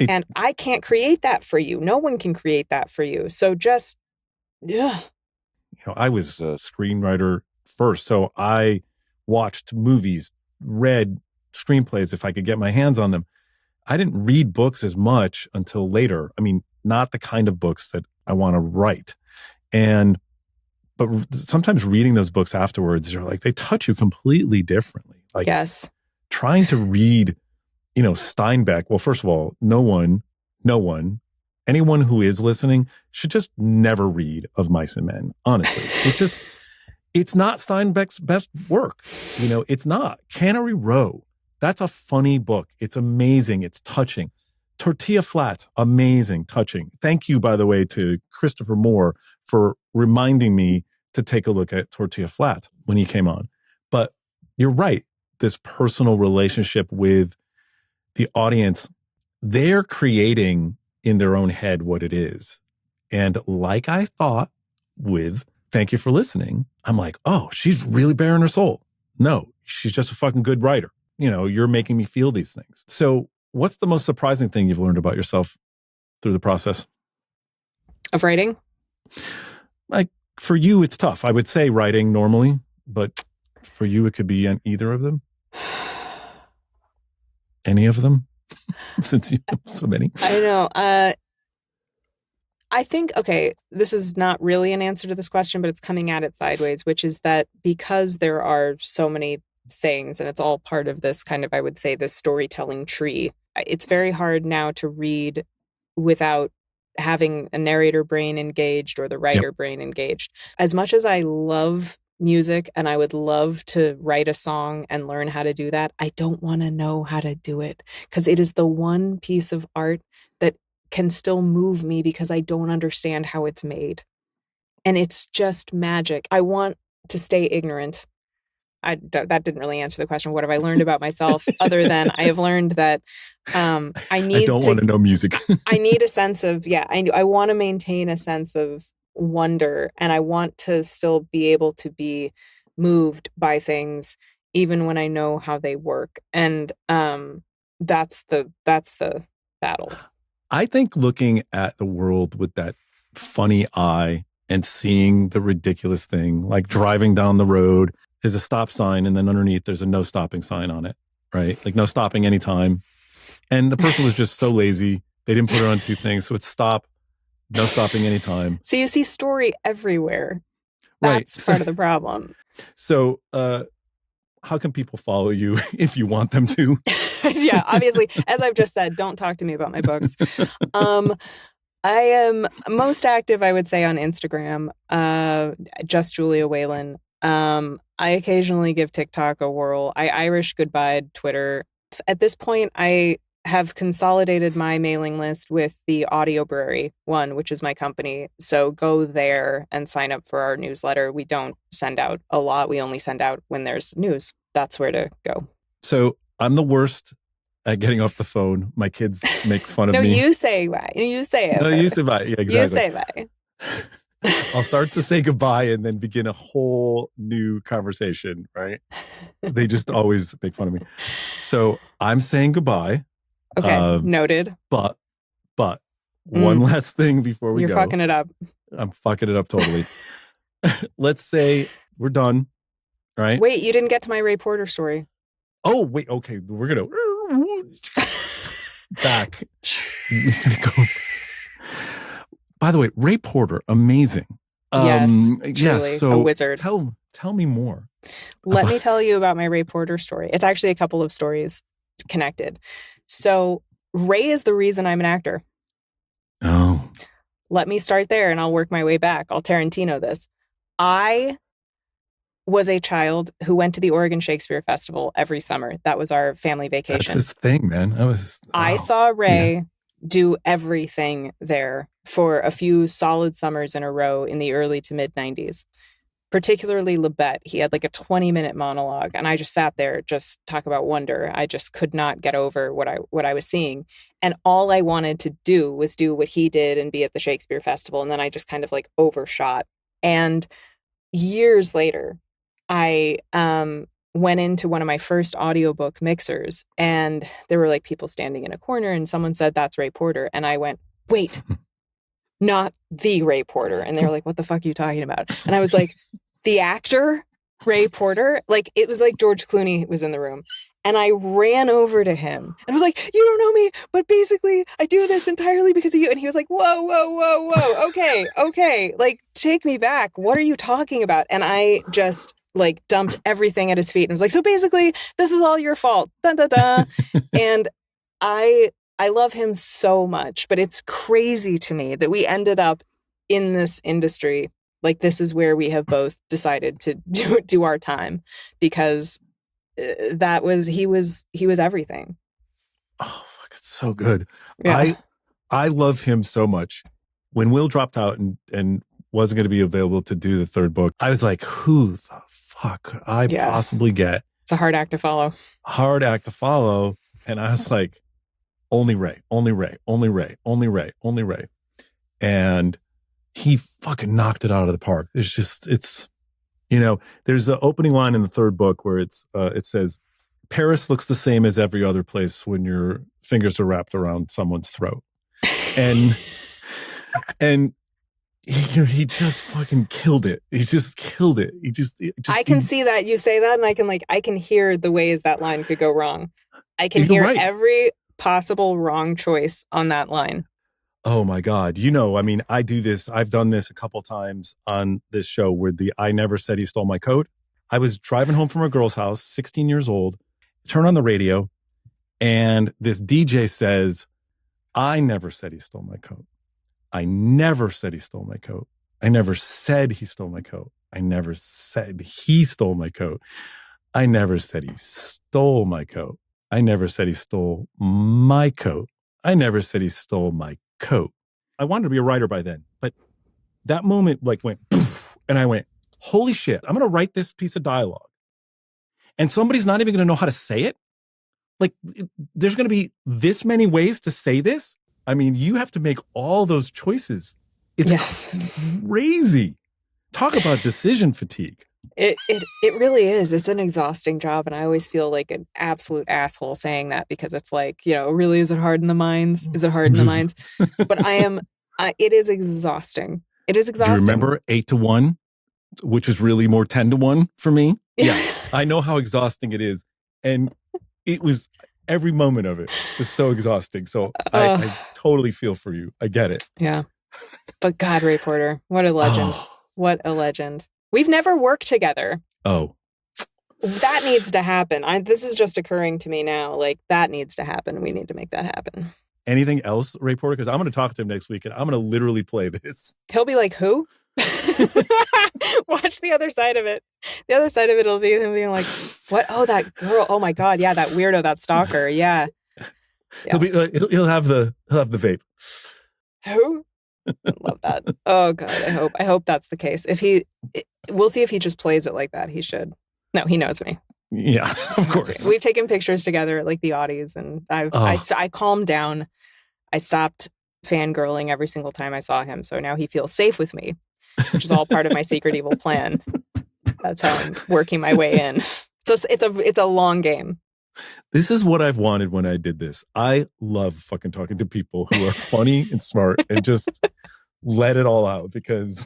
And I can't create that for you. No one can create that for you. So just, I was a screenwriter first, so I watched movies, read screenplays if I could get my hands on them. I didn't read books as much until later. I mean, not the kind of books that I want to write. But sometimes reading those books afterwards, you're like, they touch you completely differently. Like, yes. Trying to read, Steinbeck. Well, first of all, no one, anyone who is listening should just never read Of Mice and Men. Honestly, it's not Steinbeck's best work. It's not. Cannery Row. That's a funny book. It's amazing. It's touching. Tortilla Flat, amazing, touching. Thank you, by the way, to Christopher Moore for reminding me to take a look at Tortilla Flat when he came on. But you're right. This personal relationship with the audience, they're creating in their own head what it is. And like I thought with Thank You for Listening, I'm like, oh, she's really bearing her soul. No, she's just a fucking good writer. You know, you're making me feel these things. So what's the most surprising thing you've learned about yourself through the process? Of writing? Like, for you, it's tough. I would say writing normally, but for you, it could be either of them. Any of them? Since you have so many. I don't know. I think, okay, this is not really an answer to this question, but it's coming at it sideways, which is that because there are so many things and it's all part of this kind of, I would say, this storytelling tree, it's very hard now to read without having a narrator brain engaged or the writer brain engaged. As much as I love music and I would love to write a song and learn how to do that, I don't want to know how to do it because it is the one piece of art that can still move me because I don't understand how it's made. And it's just magic. I want to stay ignorant. That didn't really answer the question. What have I learned about myself other than I have learned that I don't want to know music. I need a sense of, I want to maintain a sense of wonder, and I want to still be able to be moved by things even when I know how they work. And that's the battle. I think looking at the world with that funny eye and seeing the ridiculous thing, like driving down the road, there's a stop sign and then underneath there's a no stopping sign on it, right? Like no stopping anytime. And the person was just so lazy. They didn't put it on two things. So it's stop, no stopping anytime. So you see story everywhere. That's right. Part of the problem. So how can people follow you if you want them to? Yeah, obviously, as I've just said, don't talk to me about my books. I am most active, I would say, on Instagram, just Julia Whelan. I occasionally give TikTok a whirl. I Irish goodbye Twitter. At this point, I have consolidated my mailing list with the Audiobrary one, which is my company. So go there and sign up for our newsletter. We don't send out a lot. We only send out when there's news. That's where to go. So I'm the worst at getting off the phone. My kids make fun of me. No, you say bye. You say it. No, you say bye. Yeah, exactly. You say bye. I'll start to say goodbye and then begin a whole new conversation, right? They just always make fun of me. So I'm saying goodbye. Okay, noted. But one last thing before we go. You're fucking it up. I'm fucking it up totally. Let's say we're done, right? Wait, you didn't get to my Ray Porter story. Oh, wait. Okay, we're going to back. We're gonna go. By the way, Ray Porter, amazing. Yes, truly, yeah, so a wizard. Tell me more. Let me tell you about my Ray Porter story. It's actually a couple of stories connected. So Ray is the reason I'm an actor. Oh. Let me start there and I'll work my way back. I'll Tarantino this. I was a child who went to the Oregon Shakespeare Festival every summer. That was our family vacation. That's his thing, man. I saw Ray do everything there for a few solid summers in a row in the early to mid 90s, particularly Libet. He had like a 20-minute monologue and I just sat there, just talk about wonder. I just could not get over what I was seeing. And all I wanted to do was do what he did and be at the Shakespeare Festival. And then I just kind of like overshot. And years later, I went into one of my first audiobook mixers and there were like people standing in a corner and someone said, "That's Ray Porter." And I went, "Wait, not the Ray Porter." And they were like, "What the fuck are you talking about?" And I was like, "The actor Ray Porter?" Like it was like George Clooney was in the room. And I ran over to him and was like, "You don't know me, but basically I do this entirely because of you." And he was like, "Whoa, whoa, whoa, whoa. Okay. Like, take me back. What are you talking about?" And I just like dumped everything at his feet and was like, "So basically this is all your fault." Dun, dun, dun. And I love him so much, but it's crazy to me that we ended up in this industry. Like this is where we have both decided to do our time because he was everything. Oh, fuck, it's so good. Yeah. I love him so much. When Will dropped out and wasn't going to be available to do the third book, I was like, who the fuck could I possibly get? It's a hard act to follow. And I was like, only Ray, only Ray, only Ray, only Ray, only Ray. And he fucking knocked it out of the park. It's, you know, there's the opening line in the third book where it says, Paris looks the same as every other place when your fingers are wrapped around someone's throat. And he just fucking killed it. He just killed it. I can see that you say that, and I can hear the ways that line could go wrong. I can hear every possible wrong choice on that line. Oh my God. You know, I mean, I do this. I've done this a couple times on this show where I never said he stole my coat. I was driving home from a girl's house, 16 years old, turn on the radio, and this DJ says, I never said he stole my coat. I never said he stole my coat. I never said he stole my coat. I never said he stole my coat. I never said he stole my coat. I never said he stole my coat. I never said he stole my coat. I wanted to be a writer by then, but that moment went poof, and I went, holy shit, I'm going to write this piece of dialogue. And somebody's not even going to know how to say it. There's going to be this many ways to say this. I mean, you have to make all those choices. It's crazy. Talk about decision fatigue. It really is. It's an exhausting job. And I always feel like an absolute asshole saying that, because it's like, you know, really, is it hard in the minds? Is it hard in the minds? But it is exhausting. It is exhausting. Do you remember 8-1, which was really more 10-1 for me? Yeah. I know how exhausting it is. And it was, every moment of it was so exhausting. So I totally feel for you. I get it. Yeah. But God, Ray Porter, what a legend. What a legend. We've never worked together. Oh. That needs to happen. This is just occurring to me now. That needs to happen. We need to make that happen. Anything else, Ray Porter? Because I'm going to talk to him next week and I'm going to literally play this. He'll be like, who? Watch the other side of it. The other side of it will be him being like, what? Oh, that girl. Oh my God. Yeah. That weirdo, that stalker. Yeah. He'll have the vape. Who? I love that. Oh God. I hope that's the case. We'll see if he just plays it like that. He should. No, he knows me. Yeah, of course. We've taken pictures together at the Audies, and I calmed down. I stopped fangirling every single time I saw him. So now he feels safe with me, which is all part of my secret evil plan. That's how I'm working my way in. So it's a long game. This is what I've wanted when I did this. I love fucking talking to people who are funny and smart and just let it all out, because,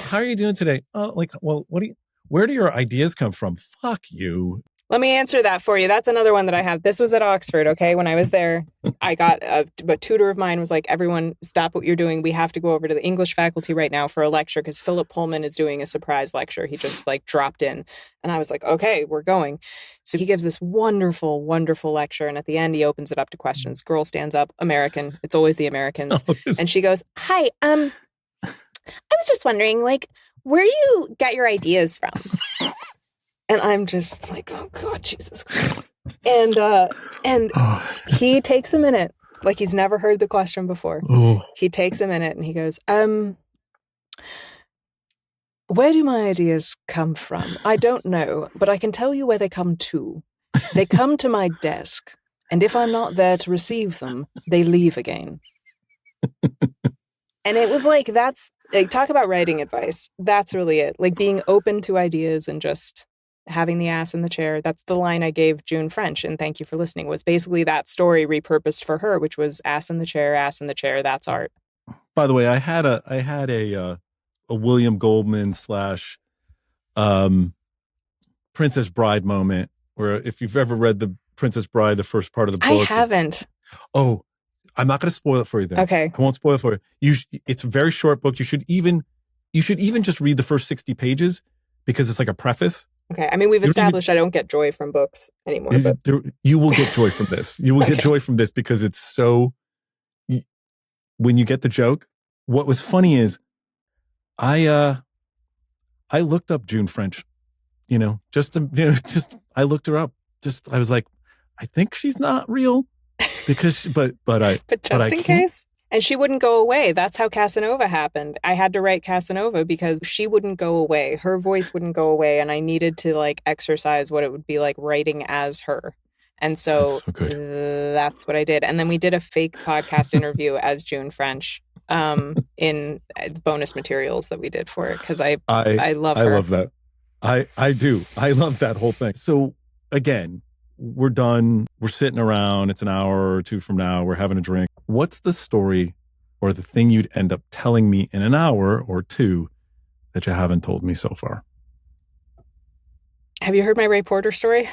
how are you doing today? Where do your ideas come from? Fuck you. Let me answer that for you. That's another one that I have. This was at Oxford, okay? When I was there, I got a tutor of mine was like, everyone stop what you're doing. We have to go over to the English faculty right now for a lecture because Philip Pullman is doing a surprise lecture. He just dropped in. And I was like, okay, we're going. So he gives this wonderful, wonderful lecture. And at the end, he opens it up to questions. Girl stands up, American. It's always the Americans. And she goes, hi, I was just wondering, where do you get your ideas from? And I'm just like, oh God, Jesus Christ. And he takes a minute, he's never heard the question before. Oh. He takes a minute and he goes, where do my ideas come from? I don't know, but I can tell you where they come to. They come to my desk, and if I'm not there to receive them, they leave again. And it was talk about writing advice. That's really it. Being open to ideas and just having the ass in the chair. That's the line I gave June French and Thank You for Listening, was basically that story repurposed for her, which was ass in the chair, that's art. By the way, I had a William Goldman / Princess Bride moment where, if you've ever read the Princess Bride, the first part of the book. I haven't. I'm not going to spoil it for you then. Okay. I won't spoil it for you. It's a very short book. You should even just read the first 60 pages because it's like a preface. Okay. I mean, we've established I don't get joy from books anymore. But you will get joy from this. You will get joy from this because it's so, when you get the joke. What was funny is I looked up June French, I looked her up. I was like, I think she's not real because, but just in case. And she wouldn't go away. That's how Casanova happened. I had to write Casanova because she wouldn't go away. Her voice wouldn't go away. And I needed to exercise what it would be like writing as her. And so, That's so good. that's what I did. And then we did a fake podcast interview as June French in bonus materials that we did for it because I love her. I love that. I do. I love that whole thing. So again, we're done. We're sitting around. It's an hour or two from now. We're having a drink. What's the story or the thing you'd end up telling me in an hour or two that you haven't told me so far? Have you heard my Ray Porter story?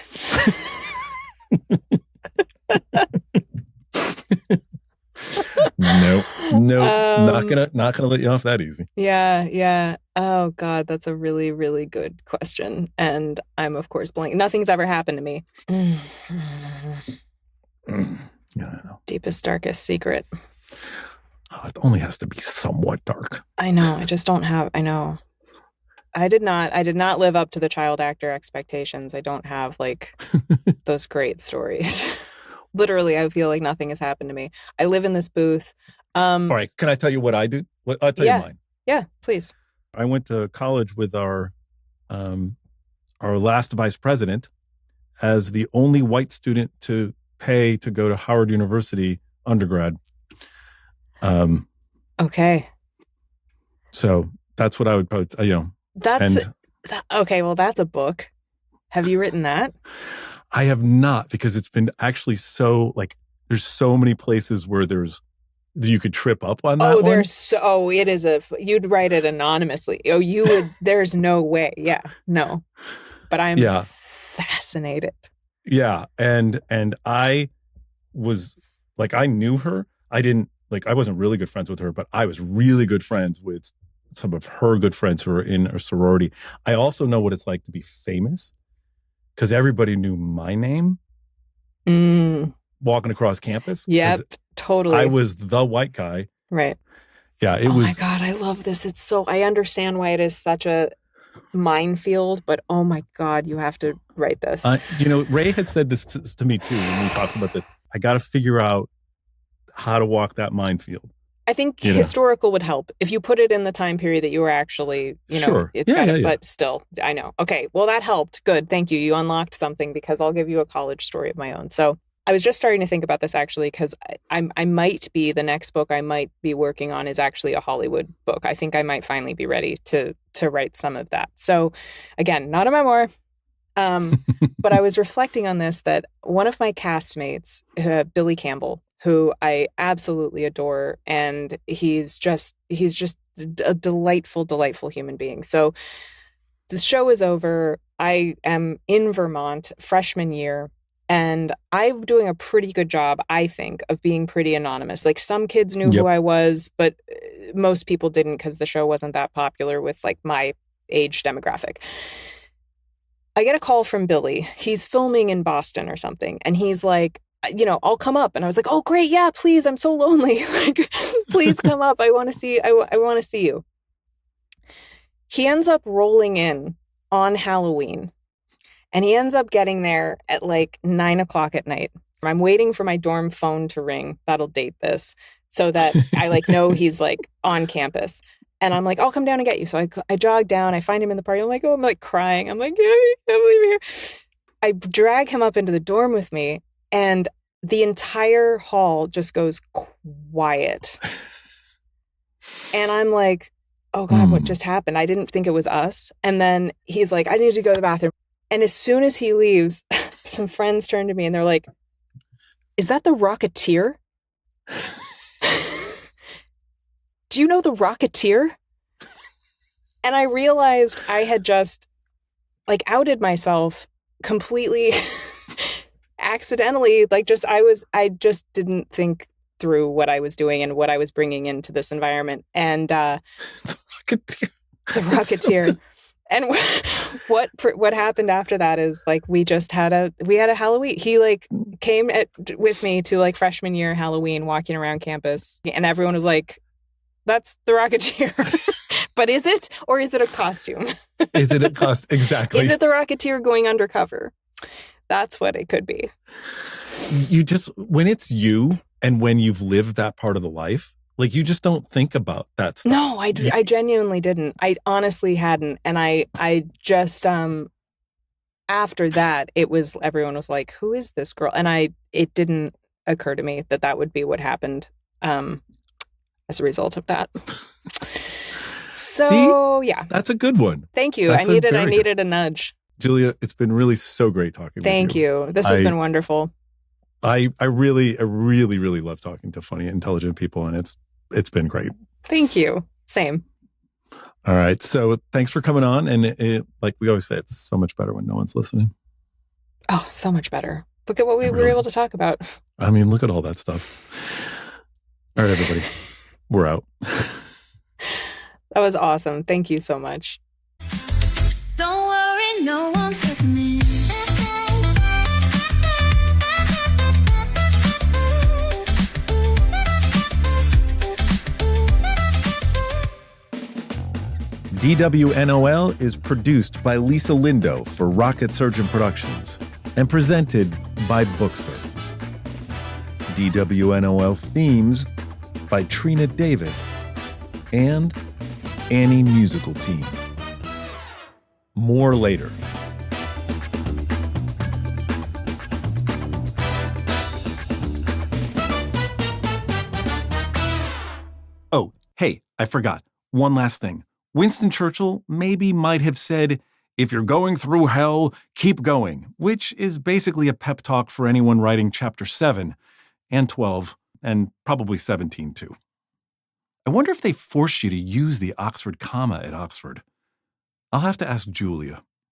Nope. Not gonna let you off that easy. Yeah. Oh God, that's a really, really good question. And I'm of course blank. Nothing's ever happened to me. Yeah, I know. Deepest, darkest secret. Oh, it only has to be somewhat dark. I know. I just don't have. I know. I did not live up to the child actor expectations. I don't have like those great stories. Literally, I feel like nothing has happened to me. I live in this booth. All right. Can I tell you what I do? I'll tell you mine. Yeah, please. I went to college with our last vice president as the only white student to pay to go to Howard University undergrad. Okay. So that's what I would put, okay. Well, that's a book. Have you written that? I have not, because it's been actually so like, there's so many places where you could trip up on that one. It is you'd write it anonymously. Oh, you would, there's no way. Yeah, no, but I'm fascinated. Yeah. And I was like, I knew her. I wasn't really good friends with her, but I was really good friends with some of her good friends who are in a sorority. I also know what it's like to be famous because everybody knew my name walking across campus. Yep, totally. I was the white guy. Right. Yeah, Oh my God, I love this. I understand why it is such a minefield, but oh my God, you have to write this. Ray had said this to me too when we talked about this. I got to figure out how to walk that minefield. I think historical would help if you put it in the time period that you were actually, sure. But still, I know. Okay, well, that helped. Good, thank you. You unlocked something because I'll give you a college story of my own. So I was just starting to think about this actually because I might be, the next book I might be working on is actually a Hollywood book. I think I might finally be ready to write some of that. So again, not a memoir. But I was reflecting on this, that one of my castmates, Billy Campbell, who I absolutely adore, and he's just a delightful, delightful human being. So the show is over. I am in Vermont, freshman year, and I'm doing a pretty good job, I think, of being pretty anonymous. Like some kids knew who I was, but most people didn't because the show wasn't that popular with like my age demographic. I get a call from Billy. He's filming in Boston or something, and he's like, I'll come up. And I was like, oh, great. Yeah, please. I'm so lonely. Like, please come up. I want to see you. He ends up rolling in on Halloween, and he ends up getting there at like 9:00 at night. I'm waiting for my dorm phone to ring. That'll date this, so that I like know he's like on campus. And I'm like, I'll come down and get you. So I jog down. I find him in the party. I'm like crying. I'm like, I can't believe you're here. I drag him up into the dorm with me. And the entire hall just goes quiet. And I'm like, oh God, what just happened? I didn't think it was us. And then he's like, I need to go to the bathroom. And as soon as he leaves, some friends turn to me and they're like, is that the Rocketeer? Do you know the Rocketeer? And I realized I had just like outed myself completely accidentally. Like I just didn't think through what I was doing and what I was bringing into this environment. And the Rocketeer. So and what happened after that is like we had a Halloween. He like came with me to like freshman year Halloween, walking around campus, and everyone was like, that's the Rocketeer. But is it, or is it a costume? Is it a costume? Exactly. Is it the Rocketeer going undercover? That's what it could be. When it's you and when you've lived that part of the life, like you just don't think about that stuff. No, I genuinely didn't. I honestly hadn't. And I just, after that, everyone was like, who is this girl? And it didn't occur to me that would be what happened as a result of that. So, See? yeah. That's a good one. Thank you. That's I needed a nudge. Julia, it's been really so great talking with you. Thank you. This has been wonderful. I really love talking to funny, intelligent people, and it's been great. Thank you. Same. All right. So thanks for coming on. And like we always say, it's so much better when no one's listening. Oh, so much better. Look at what we were able to talk about. I mean, look at all that stuff. All right, everybody. We're out. That was awesome. Thank you so much. Don't worry, no one's listening. DWNOL is produced by Lisa Lindo for Rocket Surgeon Productions and presented by Bookster. DWNOL themes by Trina Davis and Annie Musical Team. More later. Oh, hey, I forgot. One last thing. Winston Churchill might have said, "If you're going through hell, keep going," which is basically a pep talk for anyone writing chapter 7 and 12 and probably 17 too. I wonder if they forced you to use the Oxford comma at Oxford. I'll have to ask Julia.